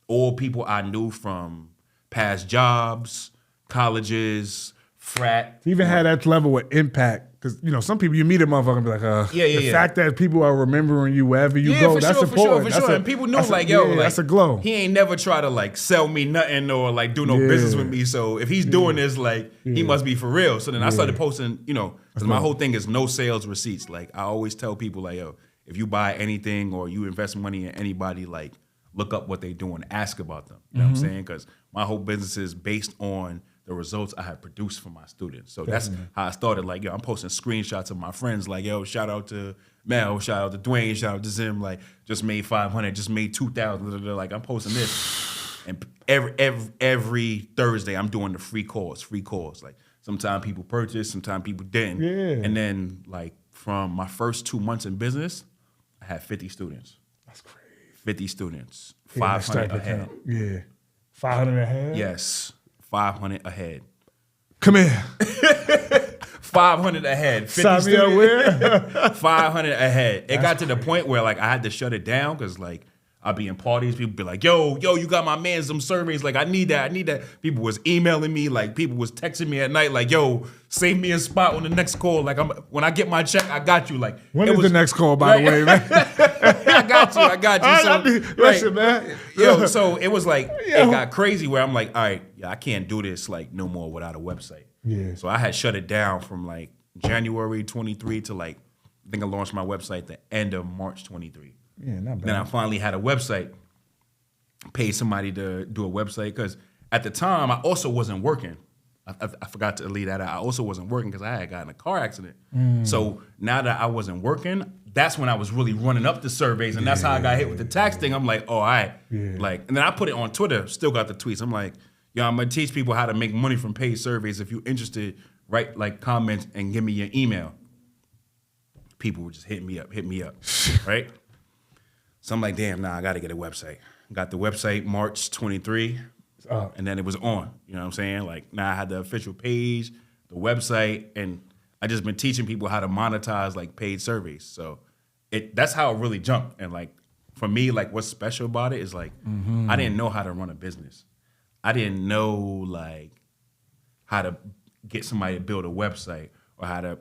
Speaker 2: all people I knew from past jobs, colleges, frat.
Speaker 1: To even had that level of impact. Because, you know, some people, you meet a motherfucker and be like, the fact that people are remembering you wherever you go, that's important.
Speaker 2: For sure. And people know, like, yo, like,
Speaker 1: that's a glow.
Speaker 2: He ain't never try to, like, sell me nothing or, like, do no business with me. So if he's doing this, like, he must be for real. So then I started posting, you know, because my whole thing is no sales receipts. Like, I always tell people, like, yo, if you buy anything or you invest money in anybody, like, look up what they doing, ask about them. You know what I'm saying? Because my whole business is based on the results I have produced for my students. So that's how I started. Like, yo, I'm posting screenshots of my friends. Like, yo, shout out to Mel, shout out to Dwayne, shout out to Zim. Like, just made 500, just made 2,000. Like, I'm posting this. And every Thursday, I'm doing the free calls. Like, sometimes people purchase, sometimes people didn't.
Speaker 1: Yeah.
Speaker 2: And then, like, from my first 2 months in business, I had 50 students.
Speaker 1: That's crazy.
Speaker 2: 50 students, 500 ahead.
Speaker 1: Yeah. 500 ahead?
Speaker 2: Yes. 500 ahead.
Speaker 1: Come here.
Speaker 2: 500 ahead. 50 students, 500 ahead. It got to the point where, like, I had to shut it down because, like, I'd be in parties. People be like, yo, you got my man some surveys. Like, I need that. People was emailing me. Like, people was texting me at night. Like, yo, save me a spot on the next call. Like, when I get my check, I got you. Like,
Speaker 1: when is the next call, by the way, man?
Speaker 2: I got you. So,
Speaker 1: listen, man.
Speaker 2: Yo, so it was like, it got crazy where I'm like, all right, I can't do this, like, no more without a website.
Speaker 1: Yeah.
Speaker 2: So I had shut it down from, like, January 23 to, like, I think I launched my website the end of March 23.
Speaker 1: Yeah, not bad.
Speaker 2: Then I finally had a website, paid somebody to do a website, because at the time, I also wasn't working. I forgot to leave that out. I also wasn't working because I had gotten a car accident. So now that I wasn't working, that's when I was really running up the surveys, and that's how I got hit with the tax thing. I'm like, oh, all right. Like, and then I put it on Twitter, still got the tweets. I'm like, yo, I'm going to teach people how to make money from paid surveys. If you're interested, write, like, comments and give me your email. People were just hitting me up, right? So I'm like, damn, I got to get a website. got the website March 23, and then it was on. You know what I'm saying? Like now I had the official page, the website, and I just been teaching people how to monetize like paid surveys. So that's how it really jumped. And like for me, like what's special about it is like I didn't know how to run a business. I didn't know like how to get somebody to build a website or how to,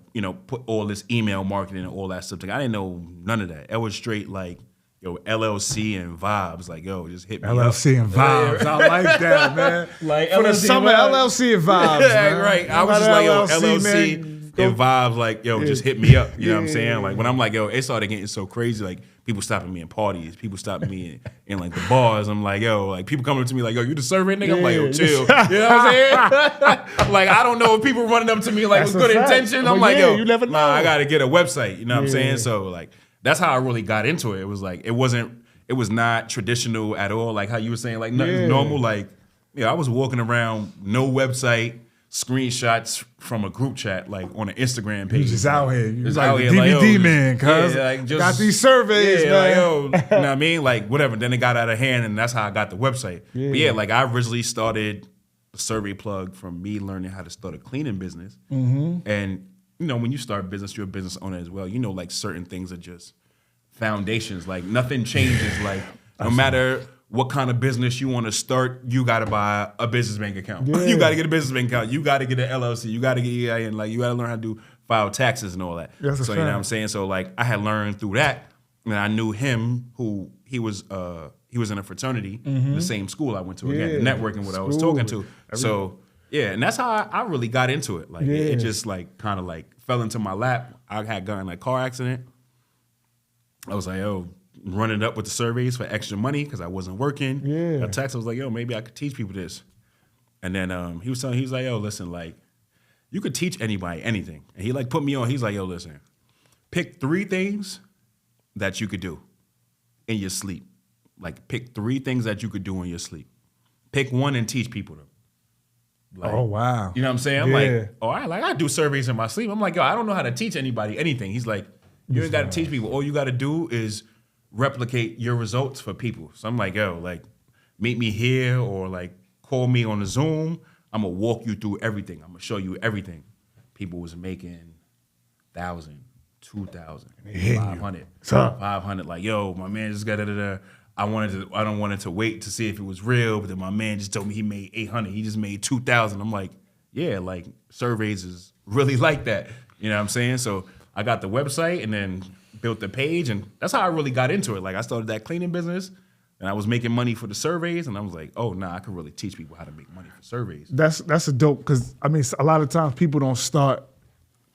Speaker 2: put all this email marketing and all that stuff. I didn't know none of that. It was straight like, LLC and vibes. Like, just hit me
Speaker 1: LLC
Speaker 2: up.
Speaker 1: And vibes. I like that, man.
Speaker 2: Like
Speaker 1: for the summer, LLC and vibes, man.
Speaker 2: Right. I was just like, LLC and vibes, like, just hit me up. You know what I'm saying? Like, when I'm like, it started getting so crazy. Like, people stopping me in parties. People stopping me in like, the bars. I'm like, like, people coming up to me like, you the survey nigga? I'm like, chill. You know what I'm saying? Like, I don't know if people running up to me, like, with good intention. I'm like,
Speaker 1: you never know.
Speaker 2: I got to get a website. You know what I'm saying? So, like, that's how I really got into it. It was like, it was not traditional at all. Like how you were saying, like nothing normal. Like, I was walking around, no website, screenshots from a group chat, like on an Instagram page.
Speaker 1: You just out here. You
Speaker 2: just
Speaker 1: like
Speaker 2: out here,
Speaker 1: DVD man, cuz.
Speaker 2: Like just,
Speaker 1: got these surveys, man.
Speaker 2: Like, you know what I mean? Like, whatever. Then it got out of hand, and that's how I got the website. But like, I originally started the survey plug from me learning how to start a cleaning business. And when you start a business, you're a business owner as well. Like certain things are just foundations. Like nothing changes. Like no matter what kind of business you want to start, you got to buy a business bank account. You got to get a business bank account. You got to get an LLC. You got to get EIN. Like you got to learn how to file taxes and all that.
Speaker 1: That's
Speaker 2: so you know what I'm saying. So like I had learned through that, and I knew him who he was in a fraternity, the same school I went to. Again, networking what I was talking to. So. Yeah, and that's how I really got into it. Like it just like kind of like fell into my lap. I had gotten in a car accident. I was like, running up with the surveys for extra money because I wasn't working. I texted, I was like, maybe I could teach people this. And then he was like, listen, like you could teach anybody anything. And he like put me on. He's like, listen, pick 3 things that you could do in your sleep. Like pick 3 things that you could do in your sleep. Pick one and teach people them. Like,
Speaker 1: oh, wow.
Speaker 2: You know what I'm saying? I'm like, all right, like I do surveys in my sleep. I'm like, I don't know how to teach anybody anything. He's like, you ain't got to teach people. All you got to do is replicate your results for people. So I'm like, like meet me here or like call me on the Zoom. I'm going to walk you through everything. I'm going to show you everything. People was making 1,000, 2,000, 500, 500. Like, my man just got da-da-da. I don't want it to wait to see if it was real, but then my man just told me he made 800. He just made 2,000. I'm like, like surveys is really like that. You know what I'm saying? So I got the website and then built the page, and that's how I really got into it. Like I started that cleaning business, and I was making money for the surveys, and I was like, I can really teach people how to make money for surveys.
Speaker 1: That's a dope, because I mean, a lot of times people don't start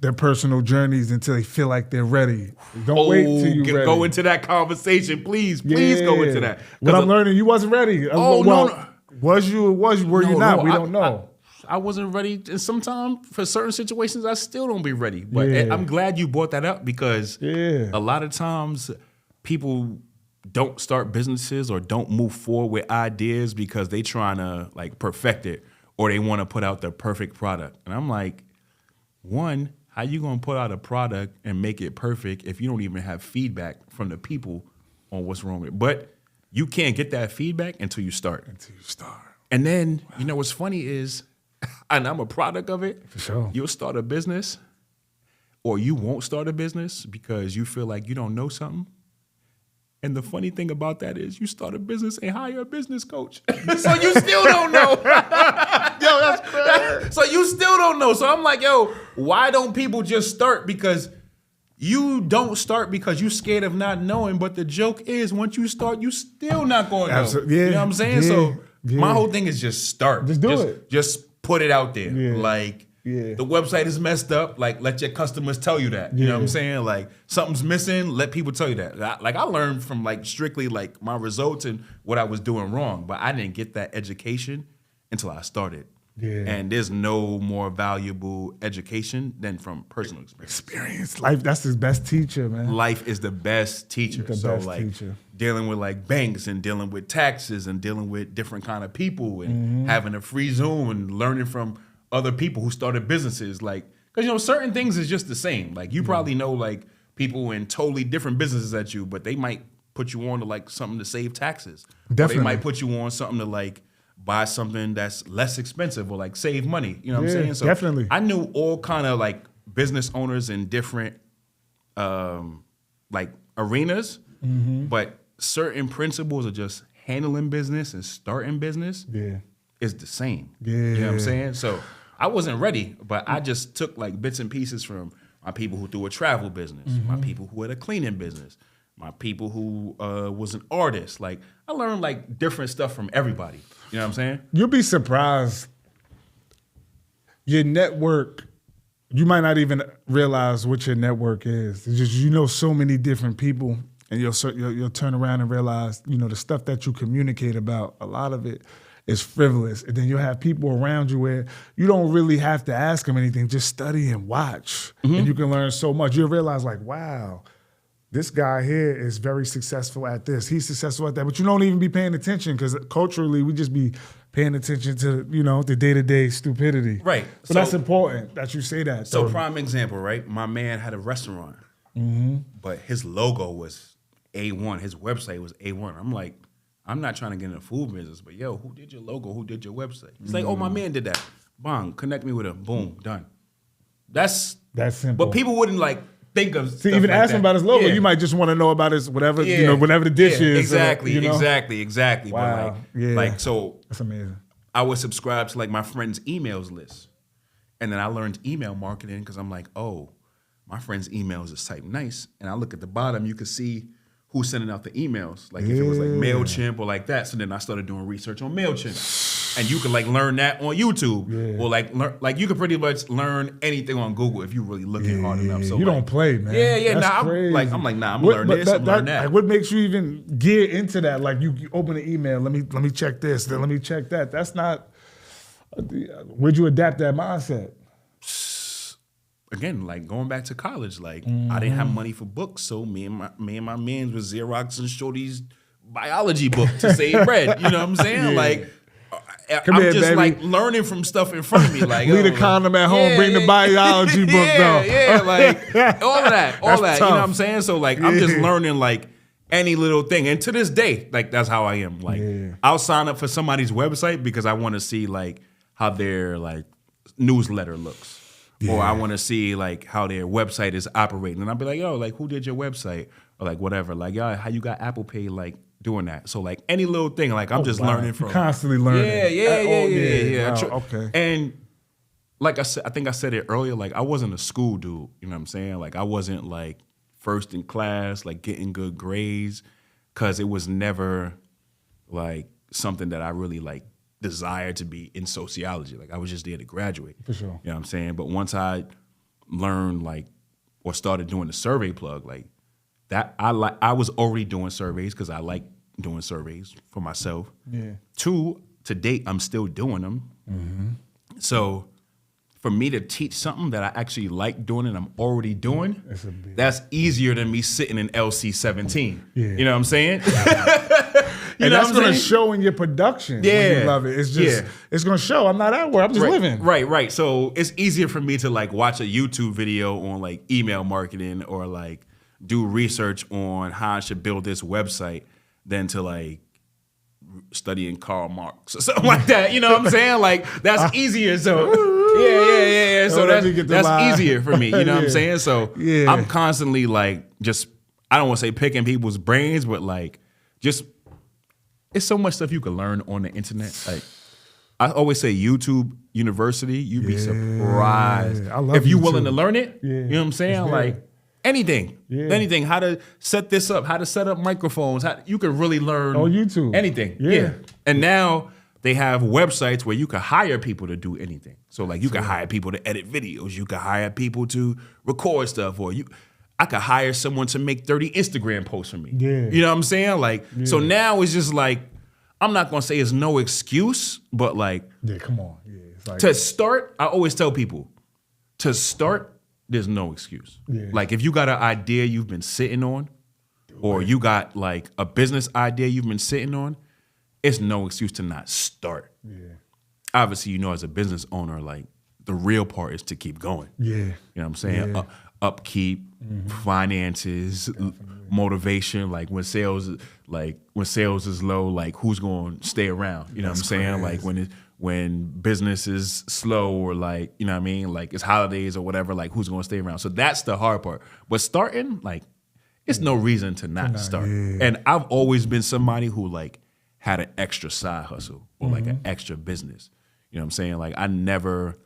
Speaker 1: their personal journeys until they feel like they're ready. Don't wait till you're ready.
Speaker 2: Go into that conversation, please. Please go into that.
Speaker 1: What I'm learning, you wasn't ready.
Speaker 2: No.
Speaker 1: Was you or were you not? We don't know.
Speaker 2: I wasn't ready. And sometimes for certain situations, I still don't be ready. But I'm glad you brought that up because a lot of times people don't start businesses or don't move forward with ideas because they trying to like perfect it or they want to put out the perfect product. And I'm like, one, how you gonna put out a product and make it perfect if you don't even have feedback from the people on what's wrong with it? But you can't get that feedback until you start. And then, what's funny is, and I'm a product of it,
Speaker 1: for sure.
Speaker 2: You'll start a business or you won't start a business because you feel like you don't know something. And the funny thing about that is you start a business and hire a business coach. So you still don't know.
Speaker 1: That's crazy.
Speaker 2: So you still don't know. So I'm like, why don't people just start? Because you don't start because you're scared of not knowing. But the joke is once you start, you still not going to know.
Speaker 1: Absolutely. Yeah.
Speaker 2: You know what I'm saying? So my whole thing is just start.
Speaker 1: Just do it.
Speaker 2: Just put it out there.
Speaker 1: Yeah.
Speaker 2: Like, the website is messed up. Like, let your customers tell you that. You know what I'm saying? Like, something's missing. Let people tell you that. I learned from like strictly like my results and what I was doing wrong, but I didn't get that education until I started.
Speaker 1: Yeah.
Speaker 2: And there's no more valuable education than from personal experience.
Speaker 1: Life, that's the best teacher, man.
Speaker 2: Life is the best teacher. Teacher. Dealing with like banks and dealing with taxes and dealing with different kind of people and having a free Zoom and learning from other people who started businesses, like, because certain things is just the same. Like you probably know like people in totally different businesses at you, but they might put you on to like something to save taxes.
Speaker 1: Definitely.
Speaker 2: Or they might put you on something to like buy something that's less expensive or like save money. You know what I'm saying? So
Speaker 1: definitely.
Speaker 2: I knew all kind of like business owners in different like arenas, but certain principles of just handling business and starting business is the same.
Speaker 1: Yeah.
Speaker 2: You know what I'm saying? So I wasn't ready, but I just took like bits and pieces from my people who do a travel business, my people who had a cleaning business, my people who was an artist. Like I learned like different stuff from everybody. You know what I'm saying?
Speaker 1: You'll be surprised. Your network, you might not even realize what your network is. It's just you know so many different people, and you'll turn around and realize, you know, the stuff that you communicate about, a lot of it is frivolous. And then you'll have people around you where you don't really have to ask them anything, just study and watch. And you can learn so much. You'll realize like, wow, this guy here is very successful at this. He's successful at that. But you don't even be paying attention because culturally we just be paying attention to, you know, the day-to-day stupidity.
Speaker 2: Right.
Speaker 1: So that's important that you say that.
Speaker 2: So prime example, right? My man had a restaurant, but his logo was A1. His website was A1. I'm like, I'm not trying to get in the food business, but yo, who did your logo? Who did your website? He's like, oh, my man did that. Bang, connect me with him. Boom, done. That's
Speaker 1: simple.
Speaker 2: But people wouldn't like think of
Speaker 1: See, even
Speaker 2: like
Speaker 1: ask him about his logo, you might just want to know about his whatever, you know, whatever the dish is.
Speaker 2: Exactly,
Speaker 1: you know?
Speaker 2: exactly.
Speaker 1: Wow.
Speaker 2: But like so
Speaker 1: that's amazing.
Speaker 2: I would subscribe to like my friends' emails list. And then I learned email marketing because I'm like, oh, my friend's emails is type nice. And I look at the bottom, you could see who's sending out the emails. Like if it was like MailChimp or like that. So then I started doing research on MailChimp. And you could like learn that on YouTube. Or like you could pretty much learn anything on Google if you really looking hard enough. So
Speaker 1: you
Speaker 2: like,
Speaker 1: don't play, man.
Speaker 2: Yeah,
Speaker 1: That's
Speaker 2: I'm
Speaker 1: crazy.
Speaker 2: like, I'm gonna learn this, I'm gonna learn that.
Speaker 1: Like, what makes you even gear into that? Like you open an email, let me check this, then let me check that. That's not, where'd you adapt that mindset?
Speaker 2: Again, like going back to college, like I didn't have money for books, so me and my mans was Xerox and Shorty's biology book to save bread. You know what I'm saying? Like I'm just baby. Like learning from stuff in front of me. Like
Speaker 1: leave the condom at home, bring the biology book though.
Speaker 2: Like all of that. You know what I'm saying? So like I'm just learning like any little thing, and to this day, like that's how I am. Like I'll sign up for somebody's website because I want to see like how their like newsletter looks. Or I want to see like how their website is operating, and I'll be like, "Yo, like who did your website?" Or like whatever, like yo, how you got Apple Pay like doing that? So like any little thing, like I'm just learning from.
Speaker 1: You're constantly learning.
Speaker 2: Yeah.
Speaker 1: Wow, okay.
Speaker 2: And like I said, I think I said it earlier. Like I wasn't a school dude. You know what I'm saying? Like I wasn't like first in class, like getting good grades, because it was never like something that I really like desire to be in sociology. Like I was just there to graduate.
Speaker 1: For sure.
Speaker 2: You know what I'm saying? But once I learned like or started doing the survey plug, like that I was already doing surveys because I like doing surveys for myself. Yeah. 2, to date, I'm still doing them. So for me to teach something that I actually like doing and I'm already doing, that's easier than me sitting in LC 17. You know what I'm saying?
Speaker 1: And that's going to show in your production when you love it. It's just, it's going to show. I'm not at work. I'm just living.
Speaker 2: Right. So it's easier for me to like watch a YouTube video on like email marketing or like do research on how I should build this website than to like studying Karl Marx or something like that. You know what I'm saying? Like that's easier. So yeah. So that's easier for me. You know what I'm saying? So I'm constantly like just, I don't want to say picking people's brains, but like just, it's so much stuff you can learn on the internet. Like I always say YouTube University, you'd be surprised. I love if you're willing to learn it. You know what I'm saying? Like anything, how to set this up, how to set up microphones. You can really learn
Speaker 1: on YouTube.
Speaker 2: Anything. Yeah. And now they have websites where you can hire people to do anything. So like you can hire people to edit videos. You can hire people to record stuff, or I could hire someone to make 30 Instagram posts for me. You know what I'm saying? Like, so now it's just like, I'm not gonna say it's no excuse, but like,
Speaker 1: come on. It's like,
Speaker 2: to start, I always tell people, to start, there's no excuse. Like if you got an idea you've been sitting on, or you got like a business idea you've been sitting on, it's no excuse to not start. Obviously, you know, as a business owner, like the real part is to keep going.
Speaker 1: Yeah.
Speaker 2: You know what I'm saying?
Speaker 1: Yeah.
Speaker 2: Upkeep, finances, motivation. Like when sales is low, like who's going to stay around? You know what I'm saying? Like when business is slow or like, you know what I mean? Like it's holidays or whatever, like who's going to stay around? So that's the hard part. But starting, like, it's no reason to not start. Yeah. And I've always been somebody who like had an extra side hustle or like an extra business. You know what I'm saying? Like I never...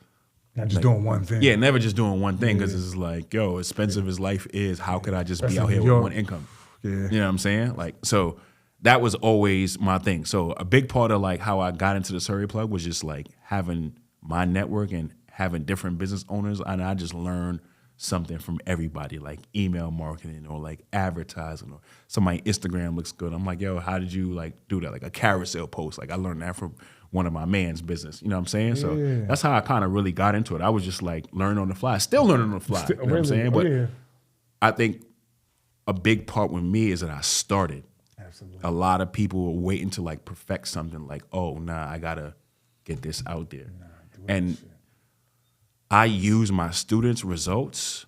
Speaker 1: Not just doing one thing.
Speaker 2: Yeah, never just doing one thing because it's like, yo, expensive as life is, how could I just be out here with one income? Yeah. You know what I'm saying? Like, so that was always my thing. So a big part of like how I got into the Surrey Plug was just like having my network and having different business owners, and I just learned something from everybody, like email marketing or like advertising or somebody Instagram looks good. I'm like, yo, how did you like do that? Like a carousel post. Like I learned that from one of my man's business. You know what I'm saying? Yeah. So that's how I kind of really got into it. I was just like learning on the fly, still learning on the fly. You know what I'm saying? But I think a big part with me is that I started. Absolutely. A lot of people were waiting to like perfect something like, oh, nah, I gotta get this out there. And I use my students' results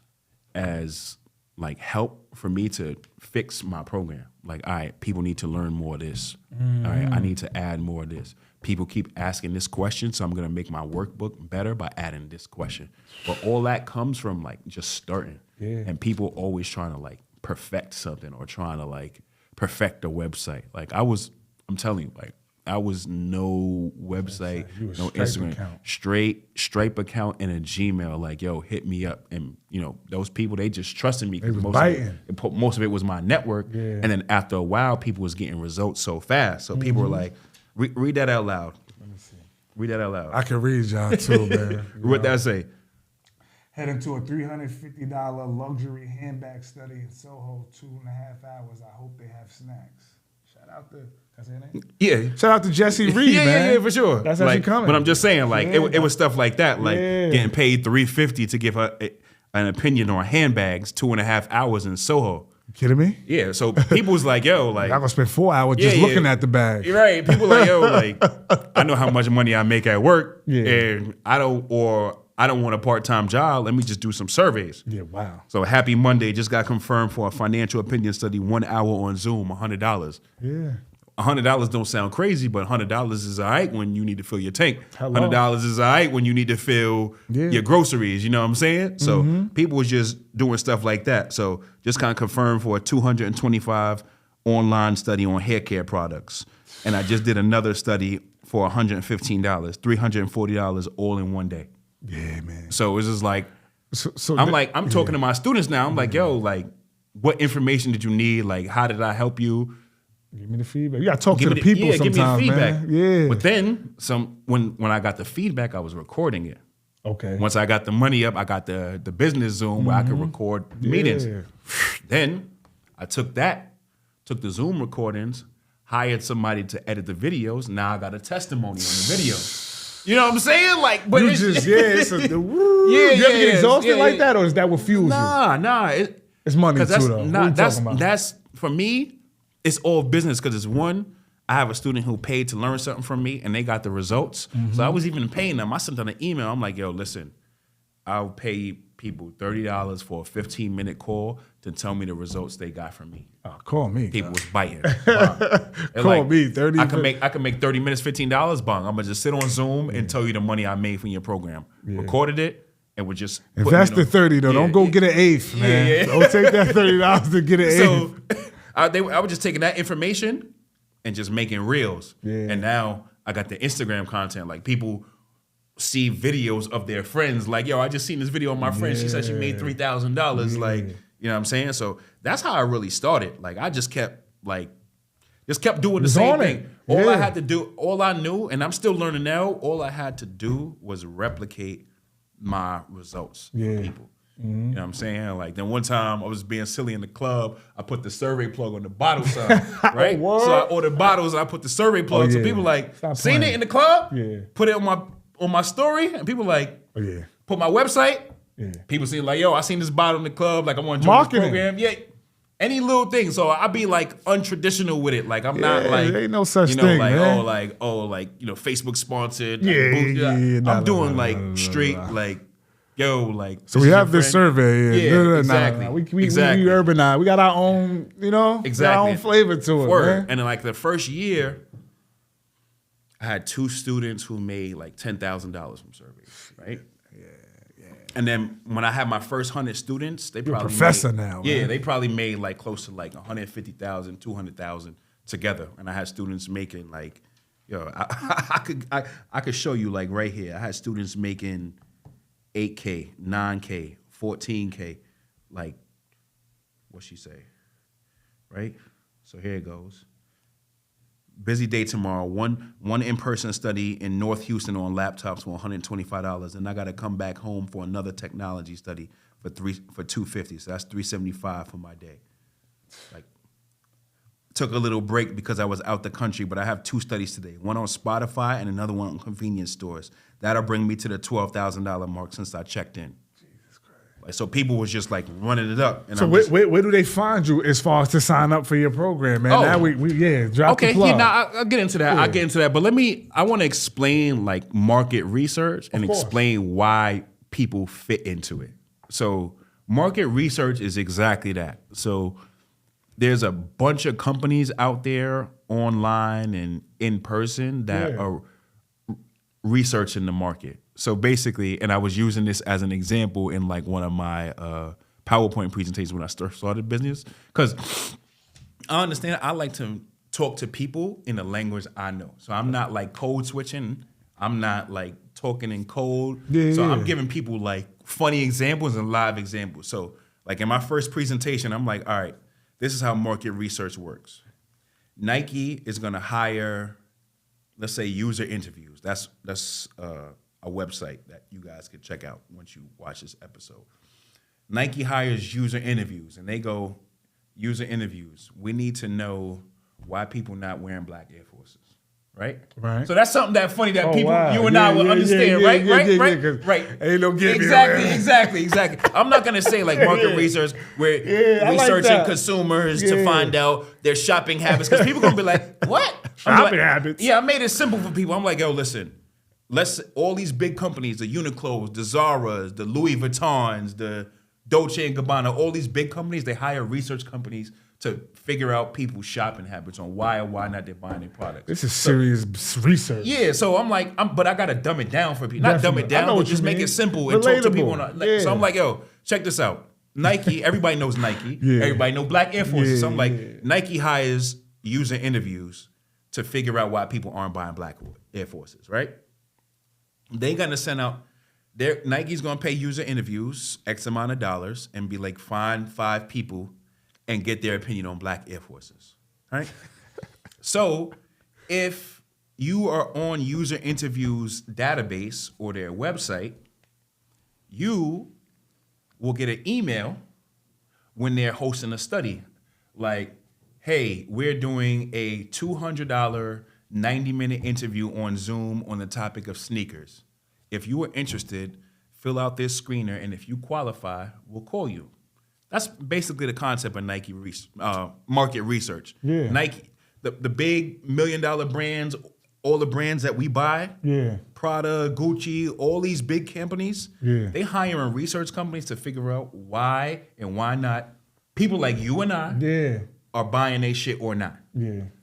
Speaker 2: as like help for me to fix my program. Like, all right, people need to learn more of this. All right, I need to add more of this. People keep asking this question, so I'm gonna make my workbook better by adding this question. But all that comes from like just starting. Yeah. And people always trying to like perfect something or trying to like perfect a website. Like I'm telling you, like I was no website, no Instagram, account. Straight Stripe account and a Gmail. Like, yo, hit me up. And you know, those people, they just trusted me because most of it was my network. Yeah. And then after a while, people was getting results so fast. So people were like, read that out loud. Let me see. Read that out loud.
Speaker 1: I can read y'all too, man.
Speaker 2: What that say?
Speaker 1: Heading to a $350 luxury handbag study in Soho, 2.5 hours. I hope they have snacks. Shout out to, can I say her name?
Speaker 2: Yeah.
Speaker 1: Shout out to Jesse Reed, man.
Speaker 2: Yeah, for sure.
Speaker 1: That's how she coming.
Speaker 2: But I'm just saying, like, it was stuff like that, like getting paid $350 to give her an opinion on handbags, 2.5 hours in Soho.
Speaker 1: You kidding me?
Speaker 2: Yeah, so people was like, yo, like...
Speaker 1: I'm going to spend 4 hours just looking at the bag.
Speaker 2: You're right. People like, yo, like, I know how much money I make at work, and I don't want a part-time job. Let me just do some surveys.
Speaker 1: Yeah, wow.
Speaker 2: So Happy Monday just got confirmed for a financial opinion study, 1 hour on Zoom, $100.
Speaker 1: Yeah.
Speaker 2: $100 don't sound crazy, but $100 is all right when you need to fill your tank. $100 is all right when you need to fill your groceries. You know what I'm saying? So people was just doing stuff like that. So just kind of confirmed for a 225 online study on hair care products. And I just did another study for $115, $340 all in one day.
Speaker 1: Yeah, man.
Speaker 2: So it's just like, I'm talking to my students now. I'm like, yo, like, what information did you need? Like, how did I help you?
Speaker 1: Give me the feedback. You gotta talk to the people sometimes, give me the feedback. Man. Yeah.
Speaker 2: But then when I got the feedback, I was recording it.
Speaker 1: Okay.
Speaker 2: Once I got the money up, I got the business Zoom where I could record meetings. Then I took the Zoom recordings, hired somebody to edit the videos. Now I got a testimony on the video. You know what I'm saying? Like, but
Speaker 1: you it's you ever get exhausted like that, or is that what fuels you?
Speaker 2: Nah.
Speaker 1: It's money too, though.
Speaker 2: That's for me. It's all business because it's one, I have a student who paid to learn something from me and they got the results. So I was even paying them. I sent them an email. I'm like, yo, listen, I'll pay people $30 for a 15-minute call to tell me the results they got from me.
Speaker 1: Oh, call me.
Speaker 2: People was biting.
Speaker 1: Call me, 30.
Speaker 2: I can make 30 minutes, $15, bang. I'm going to just sit on Zoom and tell you the money I made from your program. Recorded it. And would just
Speaker 1: if that's the 30 though, don't go get an eighth, man. Don't take that $30 to get an eighth.
Speaker 2: So I was just taking that information and just making reels. Yeah. And now I got the Instagram content. Like people see videos of their friends. Like, yo, I just seen this video of my friend. She said she made $3,000. Like, you know what I'm saying? So that's how I really started. Like I just kept doing the same thing. All I had to do, all I knew, and I'm still learning now, all I had to do was replicate my results for people. You know what I'm saying? Like then one time I was being silly in the club. I put the survey plug on the bottle side, right? So I ordered bottles and I put the survey plug. So people like seen it in the club, put it on my story, and people like put my website. People see like, yo, I seen this bottle in the club. Like I want to join the program. Yeah, Any little thing. So I be like untraditional with it. Like I'm not like
Speaker 1: ain't no such thing,
Speaker 2: like
Speaker 1: man.
Speaker 2: Facebook sponsored.
Speaker 1: I'm
Speaker 2: doing straight like like.
Speaker 1: So we have this survey.
Speaker 2: Exactly.
Speaker 1: We urbanize. We got our own,
Speaker 2: exactly.
Speaker 1: our own flavor to it.
Speaker 2: Word.
Speaker 1: Man.
Speaker 2: And then like the first year, I had 2 students who made like $10,000 from surveys, right? And then when I had my first 100 students, they probably
Speaker 1: professor now. Man.
Speaker 2: They probably made like close to like 150,000, 200,000 together. And I had students making like, I could show you like right here. I had students making $8K, $9K, $14K, like what she say, right? So here it goes. Busy day tomorrow. One in-person study in North Houston on laptops for $125, and I got to come back home for another technology study for $250. So that's $375 for my day. Like, took a little break because I was out the country, but I have 2 studies today. One on Spotify and another one on convenience stores. That'll bring me to the $12,000 mark since I checked in. So people was just like running it up. And
Speaker 1: so where do they find you as far as to sign up for your program, man? Now we drop the plug.
Speaker 2: I'll get into that. I'll get into that. But I want to explain like market research and explain why people fit into it. So market research is exactly that. So there's a bunch of companies out there online and in person that are researching the market. So basically, and I was using this as an example in like one of my PowerPoint presentations when I started business, because I understand I like to talk to people in the language I know. So I'm not like code switching. I'm not like talking in code. I'm giving people like funny examples and live examples. So like in my first presentation, I'm like, all right, this is how market research works. Nike is going to hire, let's say, user interviews. That's a website that you guys can check out once you watch this episode. Nike hires user interviews, and they go, user interviews, we need to know why people not wearing black Air Forces, right?
Speaker 1: Right.
Speaker 2: So that's something that funny that people, you and I will understand, right? Right.
Speaker 1: Ain't no getting
Speaker 2: Exactly. I'm not gonna say like market research where researching consumers to find out their shopping habits, because people gonna be like, what?
Speaker 1: Shopping habits?
Speaker 2: Yeah, I made it simple for people. I'm like, yo, listen. All these big companies, the Uniqlos, the Zara's, the Louis Vuittons, the Dolce & Gabbana, all these big companies, they hire research companies to figure out people's shopping habits on why or why not they're buying their products.
Speaker 1: This is serious research.
Speaker 2: Yeah, so I'm like, but I got to dumb it down for people. Not dumb it down, but just make it simple and talk to people. So I'm like, yo, check this out. Nike, everybody knows Nike. Everybody know black Air Forces. So I'm like, Nike hires user interviews to figure out why people aren't buying black Air Forces, right? They gonna send out Nike's gonna pay user interviews X amount of dollars and be like, find 5 people and get their opinion on black Air Forces. Right? So if you are on user interviews database or their website, you will get an email when they're hosting a study. Like, hey, we're doing a $200 90-minute interview on Zoom on the topic of sneakers. If you are interested, fill out this screener, and if you qualify, we'll call you. That's basically the concept of Nike market research.
Speaker 1: Yeah.
Speaker 2: Nike, the big $1 million brands, all the brands that we buy, Prada, Gucci, all these big companies, they hiring research companies to figure out why and why not people like you and I are buying their shit or not.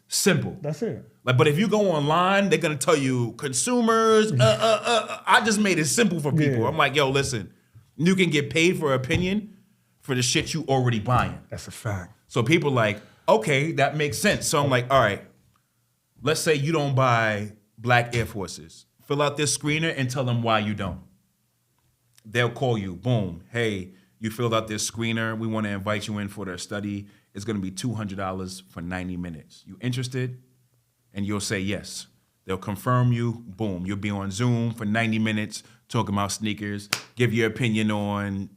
Speaker 2: Simple.
Speaker 1: That's it.
Speaker 2: Like, but if you go online, they're gonna tell you consumers. I just made it simple for people. I'm like, yo, listen, you can get paid for opinion for the shit you already buying.
Speaker 1: That's a fact.
Speaker 2: So people like, okay, that makes sense. So I'm like, all right, let's say you don't buy black Air Forces. Fill out this screener and tell them why you don't. They'll call you. Boom. Hey, you filled out this screener. We want to invite you in for their study. It's going to be $200 for 90 minutes. You interested? And you'll say yes. They'll confirm you. Boom. You'll be on Zoom for 90 minutes talking about sneakers, give your opinion on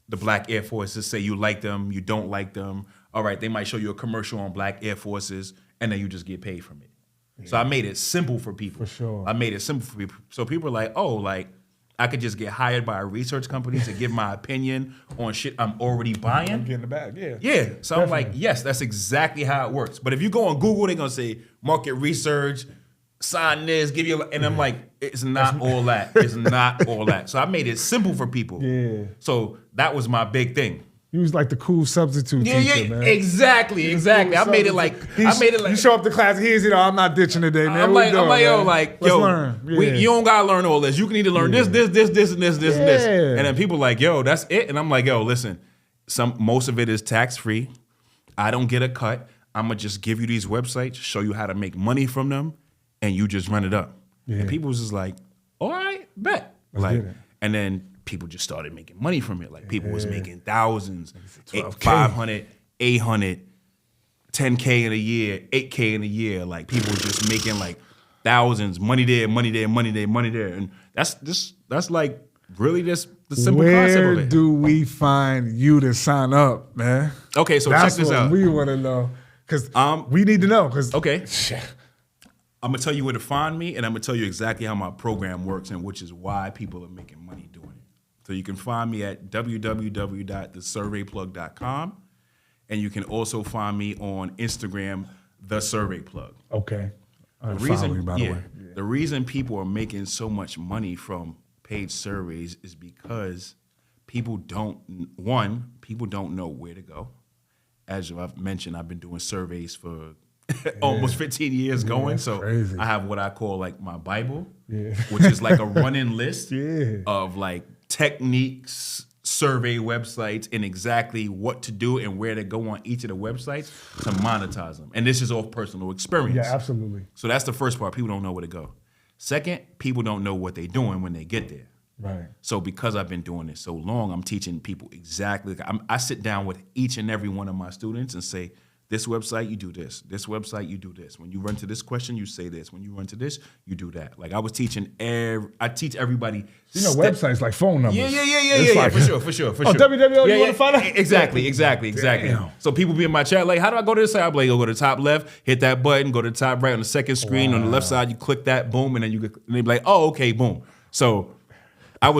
Speaker 2: the black Air Forces, say you like them, you don't like them. All right, they might show you a commercial on black Air Forces, and then you just get paid from it. So I made it simple for people.
Speaker 1: For sure.
Speaker 2: I made it simple for people. So people are like, oh, like, I could just get hired by a research company to give my opinion on shit I'm already buying.
Speaker 1: I'm getting the bag, yeah.
Speaker 2: Yeah, so
Speaker 1: Definitely.
Speaker 2: I'm like, yes, that's exactly how it works. But if you go on Google, they're gonna say market research, sign this, give you, and I'm like, it's not all that. It's not all that. So I made it simple for people.
Speaker 1: Yeah.
Speaker 2: So that was my big thing.
Speaker 1: He was like the cool substitute teacher, man.
Speaker 2: Exactly.
Speaker 1: Cool
Speaker 2: I made it like
Speaker 1: you show up to class. Here's I'm not ditching today, man.
Speaker 2: I'm like, yo,
Speaker 1: let's learn.
Speaker 2: You don't gotta learn all this. You can either learn this, and this. And then people like, yo, that's it. And I'm like, yo, listen, most of it is tax free. I don't get a cut. I'm gonna just give you these websites, show you how to make money from them, and you just run it up. Yeah. And people was just like, all right, bet. And then people just started making money from it. Like people was making thousands, 500, 800, 10K in a year, 8K in a year. Like people were just making like thousands, money there. And that's like really just the simple concept of it.
Speaker 1: Where do we find you to sign up, man?
Speaker 2: Okay, so
Speaker 1: that's
Speaker 2: check this out.
Speaker 1: We want to know. Because we need to know.
Speaker 2: Okay. I'm going to tell you where to find me, and I'm going to tell you exactly how my program works and which is why people are making money doing it. So you can find me at www.thesurveyplug.com, and you can also find me on Instagram, The Survey Plug.
Speaker 1: Okay.
Speaker 2: The reason people are making so much money from paid surveys is because people don't know where to go. As I've mentioned, I've been doing surveys for almost 15 years going. So crazy. I have what I call like my Bible, which is like a running list of like techniques, survey websites, and exactly what to do and where to go on each of the websites to monetize them. And this is all personal experience.
Speaker 1: Yeah, absolutely.
Speaker 2: So that's the first part. People don't know where to go. Second, people don't know what they're doing when they get there.
Speaker 1: Right.
Speaker 2: So because I've been doing this so long, I'm teaching people exactly. I sit down with each and every one of my students and say, this website, you do this. This website, you do this. When you run to this question, you say this. When you run to this, you do that. Like I was teaching, I teach everybody.
Speaker 1: Websites like phone numbers.
Speaker 2: Yeah, for sure.
Speaker 1: Oh, www, you want to find out?
Speaker 2: Exactly.
Speaker 1: Damn.
Speaker 2: So people be in my chat like, how do I go to this side? I'm like, go to the top left, hit that button, go to the top right on the second screen. On the left side, you click that, boom, and then they be like, oh, okay, boom. So I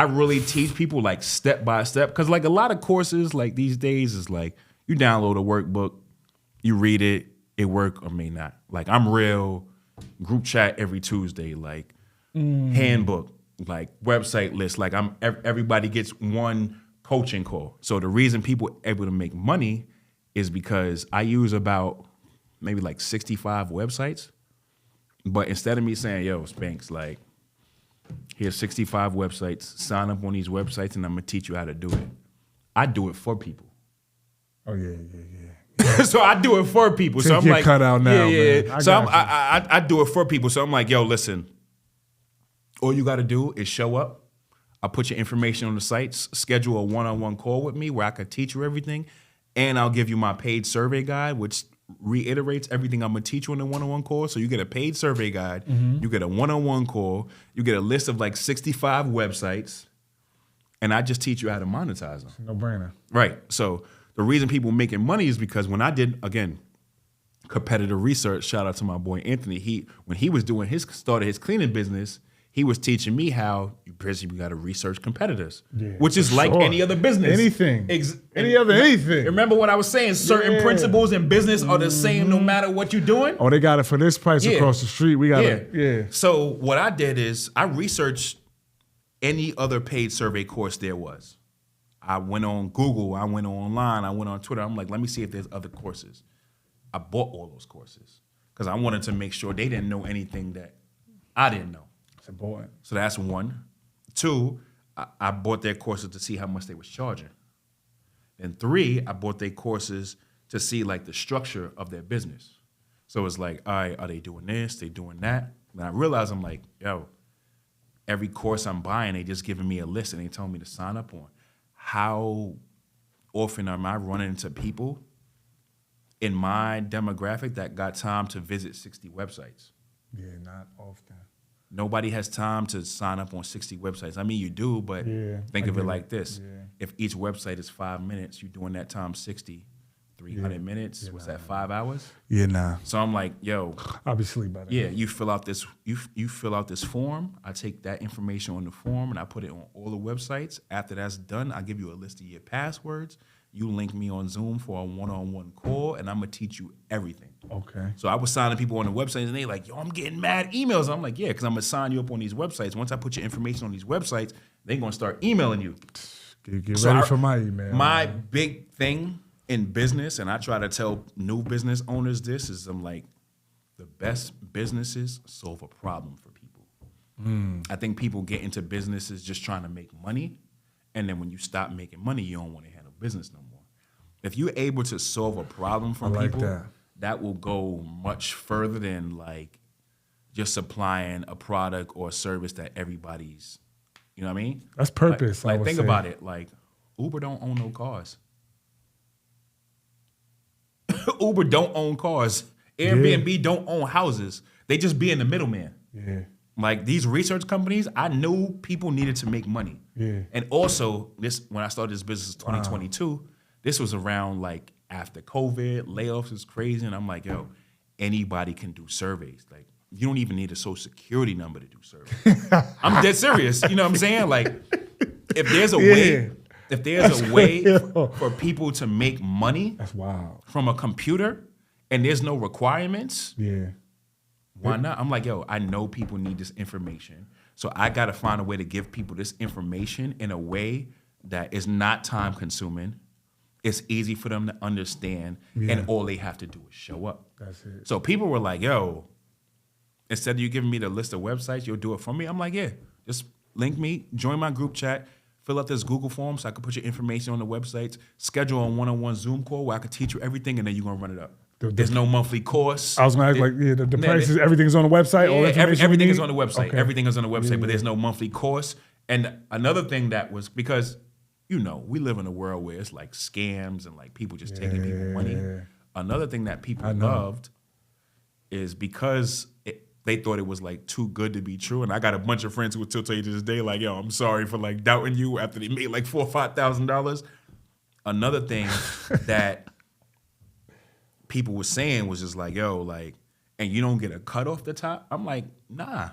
Speaker 2: really teach people like step by step, because like a lot of courses like these days is like you download a workbook, you read it, it work or may not. Like I'm real group chat every Tuesday, like handbook, like website list. Like everybody gets one coaching call. So the reason people are able to make money is because I use about maybe like 65 websites, but instead of me saying, yo, Spanx, like, here's 65 websites, sign up on these websites and I'm gonna teach you how to do it. I do it for people.
Speaker 1: Oh, yeah.
Speaker 2: So I do it for people.
Speaker 1: Take
Speaker 2: so I'm
Speaker 1: your
Speaker 2: like,
Speaker 1: cut out now, man.
Speaker 2: So I do it for people. So I'm like, yo, listen, all you gotta do is show up. I'll put your information on the sites, schedule a one-on-one call with me where I can teach you everything, and I'll give you my paid survey guide, which reiterates everything I'm gonna teach you in the one-on-one call. So you get a paid survey guide, you get a one-on-one call, you get a list of like 65 websites, and I just teach you how to monetize them.
Speaker 1: No brainer.
Speaker 2: Right. So the reason people making money is because when I did, again, competitive research, shout out to my boy Anthony, when he was started his cleaning business, he was teaching me how you basically got to research competitors, which is like any other business.
Speaker 1: Anything. Anything.
Speaker 2: Remember what I was saying? Certain principles in business are the same no matter what you're doing.
Speaker 1: Oh, they got it for this price across the street. We got it.
Speaker 2: So what I did is I researched any other paid survey course there was. I went on Google, I went online, I went on Twitter. I'm like, let me see if there's other courses. I bought all those courses because I wanted to make sure they didn't know anything that I didn't know.
Speaker 1: It's important.
Speaker 2: So that's one. Two, I bought their courses to see how much they was charging. And three, I bought their courses to see like the structure of their business. So it's like, all right, are they doing this? They doing that? And I realized I'm like, yo, every course I'm buying, they just giving me a list and they telling me to sign up on. How often am I running into people in my demographic that got time to visit 60 websites?
Speaker 1: Yeah, not often.
Speaker 2: Nobody has time to sign up on 60 websites. I mean, you do, but think of it like this. Yeah. If each website is 5 minutes, you're doing that times 60, 300 minutes. What's that, 5 hours?
Speaker 1: Yeah, nah.
Speaker 2: So I'm like, yo,
Speaker 1: I'll be asleep by then.
Speaker 2: Yeah, you fill out this you fill out this form. I take that information on the form and I put it on all the websites. After that's done, I give you a list of your passwords. You link me on Zoom for a one-on-one call, and I'm gonna teach you everything.
Speaker 1: Okay.
Speaker 2: So I was signing people on the websites, and they like, yo, I'm getting mad emails. I'm like, yeah, because I'm gonna sign you up on these websites. Once I put your information on these websites, they're gonna start emailing you.
Speaker 1: Get ready for my email.
Speaker 2: My big thing in business, and I try to tell new business owners this, is I'm like, the best businesses solve a problem for people. I think people get into businesses just trying to make money, and then when you stop making money, you don't want to handle business no more. If you're able to solve a problem for people, that will go much further than like just supplying a product or a service that everybody's, you know what I mean?
Speaker 1: That's purpose.
Speaker 2: Like think about it. Like Uber don't own no cars. Uber don't own cars. Airbnb don't own houses. They just be in the middleman.
Speaker 1: Yeah.
Speaker 2: Like these research companies, I knew people needed to make money.
Speaker 1: Yeah.
Speaker 2: And also, when I started this business in 2022, this was around like after COVID, layoffs is crazy. And I'm like, yo, anybody can do surveys. Like you don't even need a social security number to do surveys. I'm dead serious. You know what I'm saying? Like if there's a way, for people to make money
Speaker 1: that's wild.
Speaker 2: From a computer and there's no requirements, why not? I'm like, yo, I know people need this information. So I got to find a way to give people this information in a way that is not time consuming. It's easy for them to understand. And all they have to do is show up.
Speaker 1: That's it.
Speaker 2: So people were like, yo, instead of you giving me the list of websites, you'll do it for me. I'm like, yeah, just link me, join my group chat, fill out this Google form so I can put your information on the websites, schedule a one-on-one Zoom call where I can teach you everything and then you're going to run it up. There's no monthly course.
Speaker 1: I was going to ask, the prices, everything's on the website?
Speaker 2: Everything is on the website. Okay. Everything is on the website, but there's no monthly course. And another thing that was, because, you know, we live in a world where it's like scams and like people just taking people money. Another thing that people loved is because they thought it was like too good to be true. And I got a bunch of friends who would still tell you to this day, like, yo, I'm sorry for like doubting you after they made like $4,000 or $5,000. Another thing that people were saying was just like, yo, like, and you don't get a cut off the top? I'm like, nah.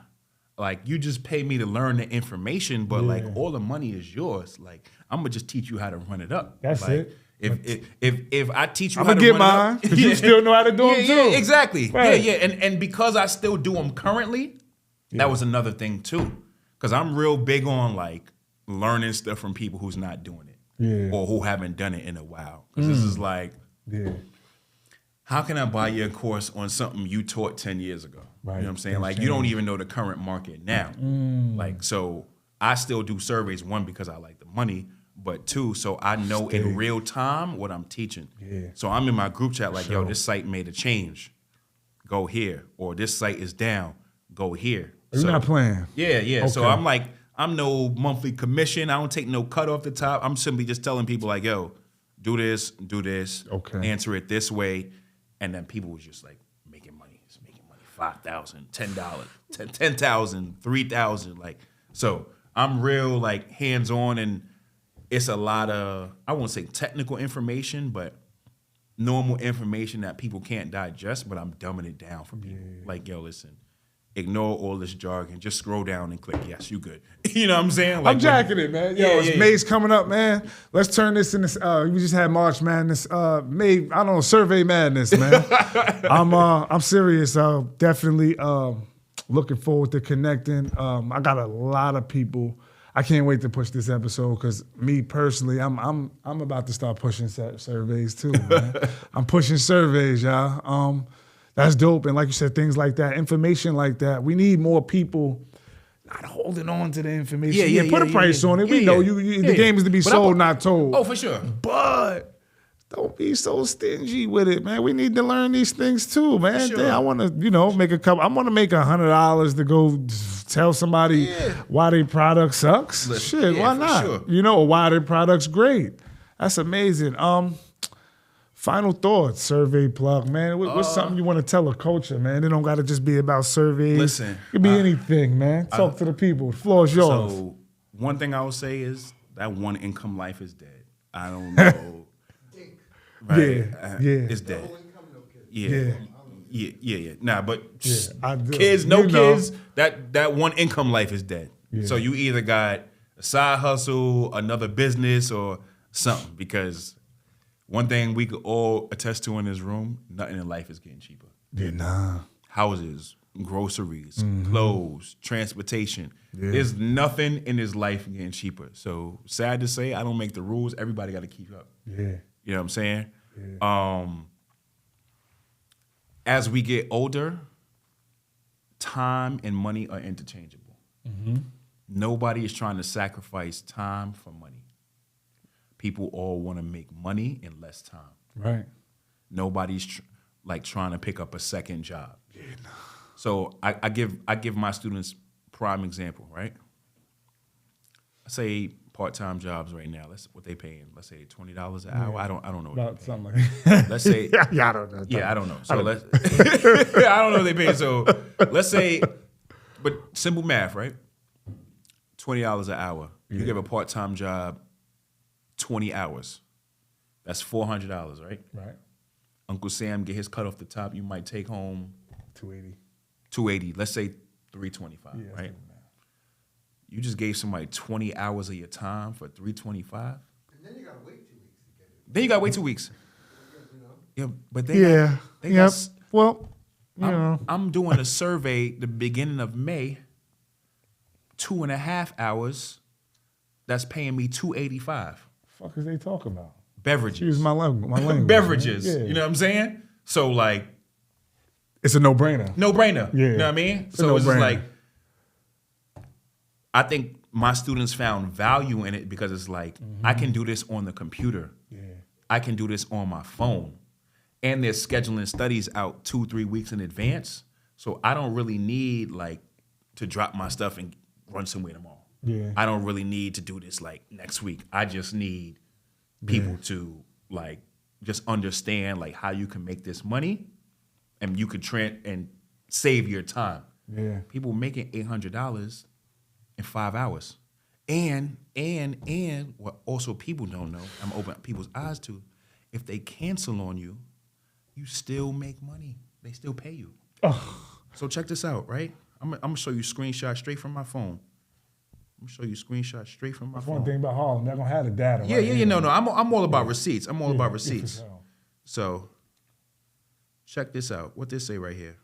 Speaker 2: Like, you just pay me to learn the information, but like all the money is yours. Like, I'm gonna just teach you how to run it up.
Speaker 1: That's
Speaker 2: like,
Speaker 1: it.
Speaker 2: If I teach you
Speaker 1: I'm
Speaker 2: how to
Speaker 1: get
Speaker 2: run
Speaker 1: mine,
Speaker 2: it up,
Speaker 1: you still know how to do them too.
Speaker 2: Yeah, exactly.
Speaker 1: Right.
Speaker 2: Yeah. And because I still do them currently, that was another thing too. Because I'm real big on like learning stuff from people who's not doing it, or who haven't done it in a while. Because this is like, how can I buy you a course on something you taught 10 years ago? Right. You know what I'm saying? Like, you don't even know the current market now. Like, so I still do surveys, one, because I like the money, but two, so I know in real time what I'm teaching. So I'm in my group chat like, yo, this site made a change. Go here. Or this site is down. Go here.
Speaker 1: You're not playing.
Speaker 2: Yeah. Okay. So I'm like, I'm no monthly commission. I don't take no cut off the top. I'm simply just telling people like, yo, do this, answer it this way. And then people was just like making money, $5,000, $10, $10,000, $3,000. Like, so I'm real like hands-on, and it's a lot of, I won't say technical information, but normal information that people can't digest, but I'm dumbing it down for people. Like, yo, listen, ignore all this jargon. Just scroll down and click yes, you good. You know what I'm saying? Like,
Speaker 1: I'm jacking it, man. Yo, it's May's coming up, man. Let's turn this into, we just had March Madness. May, I don't know, Survey Madness, man. I'm serious. Definitely looking forward to connecting. I got a lot of people. I can't wait to push this episode because me personally, I'm about to start pushing surveys too, man. I'm pushing surveys, y'all. That's dope. And like you said, things like that, information like that. We need more people not holding on to the information. Put a price on it. We know the game is to be sold, not told.
Speaker 2: Oh, for sure.
Speaker 1: But don't be so stingy with it, man. We need to learn these things too, man.
Speaker 2: Sure.
Speaker 1: Damn, I want to, make a couple. I want to make $100 to go tell somebody why their product sucks. Shit, why not? Sure. Or why their product's great. That's amazing. Final thoughts, survey plug, man. What's something you want to tell a culture, man? It don't got to just be about surveys.
Speaker 2: Listen.
Speaker 1: It could be anything, man. Talk to the people. The floor is yours.
Speaker 2: So one thing I would say is that one income life is dead. I don't know. right?
Speaker 1: Yeah.
Speaker 2: It's dead.
Speaker 1: Yeah.
Speaker 2: Yeah. Nah, but kids,
Speaker 1: kids,
Speaker 2: that one income life is dead. Yeah. So you either got a side hustle, another business, or something. Because one thing we could all attest to in this room, nothing in life is getting cheaper.
Speaker 1: Yeah, nah.
Speaker 2: Houses, groceries, clothes, transportation. Yeah. There's nothing in this life getting cheaper. So sad to say, I don't make the rules. Everybody got to keep up.
Speaker 1: Yeah.
Speaker 2: You know what I'm saying?
Speaker 1: Yeah.
Speaker 2: As we get older, time and money are interchangeable. Nobody is trying to sacrifice time for money. People all want to make money in less time.
Speaker 1: Right.
Speaker 2: Nobody's trying to pick up a second job.
Speaker 1: Yeah, nah.
Speaker 2: So I give my students prime example, right? I say part-time jobs right now. That's what they paying. Let's say $20 an hour. I don't know.
Speaker 1: About something like that.
Speaker 2: Let's say
Speaker 1: I don't know.
Speaker 2: Yeah, I don't know. So I don't know what they pay. So let's say, but simple math, right? $20 an hour. You give a part-time job 20 hours. That's $400, right?
Speaker 1: Right.
Speaker 2: Uncle Sam get his cut off the top. You might take home
Speaker 1: $280.
Speaker 2: Let's say $325, right? You just gave somebody 20 hours of your time for $325.
Speaker 3: And then you gotta wait 2 weeks to get it.
Speaker 2: Then you gotta wait 2 weeks. Yeah, but I'm doing a survey the beginning of May. 2.5 hours. That's paying me $285.
Speaker 1: Fuck is they talking about?
Speaker 2: Beverages.
Speaker 1: Use my language.
Speaker 2: Beverages.
Speaker 1: Yeah.
Speaker 2: You know what I'm saying? So like,
Speaker 1: it's a no-brainer.
Speaker 2: No-brainer.
Speaker 1: Yeah.
Speaker 2: You know what I mean?
Speaker 1: It's
Speaker 2: just like, I think my students found value in it because it's like, I can do this on the computer.
Speaker 1: Yeah.
Speaker 2: I can do this on my phone. And they're scheduling studies out 2-3 weeks in advance. So I don't really need to drop my stuff and run somewhere tomorrow.
Speaker 1: Yeah.
Speaker 2: I don't really need to do this next week. I just need people to just understand how you can make this money and you could and save your time.
Speaker 1: Yeah.
Speaker 2: People making $800 in 5 hours. And what also people don't know, I'm opening people's eyes to, if they cancel on you, you still make money. They still pay you.
Speaker 1: Oh.
Speaker 2: So check this out, right? I'm gonna show you screenshots straight from my phone. I'm gonna show you screenshots straight from my phone.
Speaker 1: One thing about Harlem, they're gonna have the data.
Speaker 2: Yeah. No. I'm all about receipts. I'm all about receipts.
Speaker 1: Sure.
Speaker 2: So check this out. What this say right here?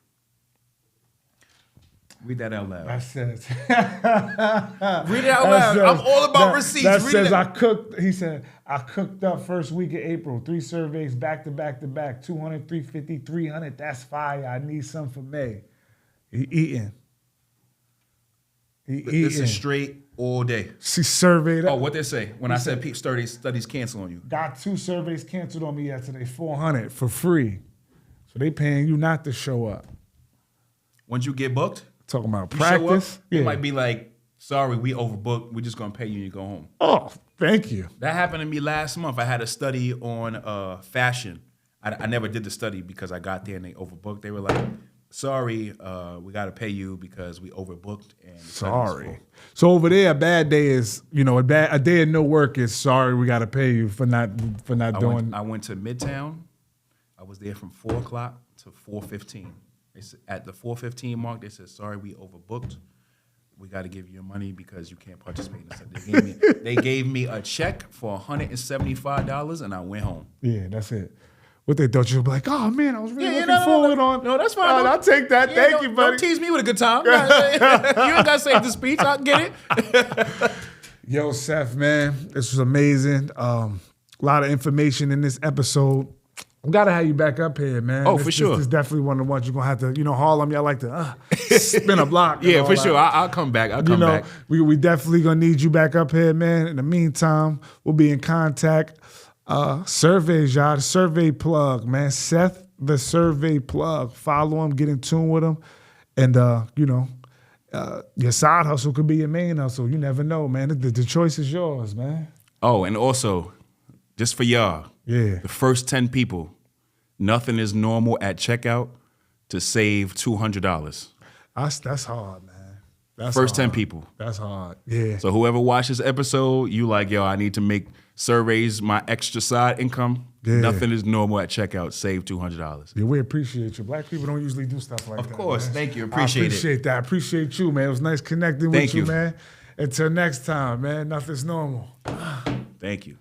Speaker 2: Read that out loud.
Speaker 1: That says.
Speaker 2: Read it out loud. I'm all about receipts.
Speaker 1: That says I cooked. He said I cooked up first week of April. 3 surveys back to back to back. 200, 350, 300. That's fire. I need some for May. He eating.
Speaker 2: This is straight all day.
Speaker 1: She surveyed up.
Speaker 2: Oh, what they say? When I said studies cancel on you.
Speaker 1: Got 2 surveys canceled on me yesterday. 400 for free. So they paying you not to show up.
Speaker 2: Once you get booked.
Speaker 1: Talking about practice.
Speaker 2: It might be like, sorry, we overbooked. We're just gonna pay you and you go home.
Speaker 1: Oh, thank you.
Speaker 2: That happened to me last month. I had a study on fashion. I never did the study because I got there and they overbooked. They were like, sorry, we got to pay you because we overbooked. And
Speaker 1: sorry. So over there, a bad day is, a day of no work is sorry, we got to pay you for not doing.
Speaker 2: I went to Midtown. I was there from 4 o'clock to 4:15. At the 4:15 mark, they said, sorry, we overbooked. We got to give you your money because you can't participate in the study. They gave me a check for $175 and I went home.
Speaker 1: Yeah, that's it. What they thought you would be like, oh man, I was really looking forward on.
Speaker 2: No, that's fine.
Speaker 1: I'll take that. Thank you, buddy.
Speaker 2: Don't tease me with a good time. You ain't got to save the speech. I'll get it.
Speaker 1: Yo, Seth, man, this was amazing. A lot of information in this episode. We got to have you back up here, man.
Speaker 2: Oh, for sure.
Speaker 1: This is definitely one of the ones you're going to have to, Harlem, y'all like to spin a block.
Speaker 2: Yeah, for sure. I'll come back. I'll come back.
Speaker 1: We definitely going to need you back up here, man. In the meantime, we'll be in contact. Surveys, y'all. The survey plug, man. Seth, the survey plug. Follow him. Get in tune with him. And, your side hustle could be your main hustle. You never know, man. The choice is yours, man.
Speaker 2: Oh, and also, just for y'all, the first 10 people, nothing is normal at checkout to save $200.
Speaker 1: That's hard, man. That's
Speaker 2: first
Speaker 1: hard.
Speaker 2: 10 people.
Speaker 1: That's hard. Yeah.
Speaker 2: So whoever watched this episode, you like, yo, I need to make surveys my extra side income. Nothing is normal at checkout. Save $200.
Speaker 1: Yeah, we appreciate you. Black people don't usually do stuff like that.
Speaker 4: Of course.
Speaker 1: Man.
Speaker 4: Thank you. Appreciate it.
Speaker 1: That. I appreciate you, man. It was nice connecting with you, man. Until next time, man. Nothing's normal.
Speaker 2: Thank you.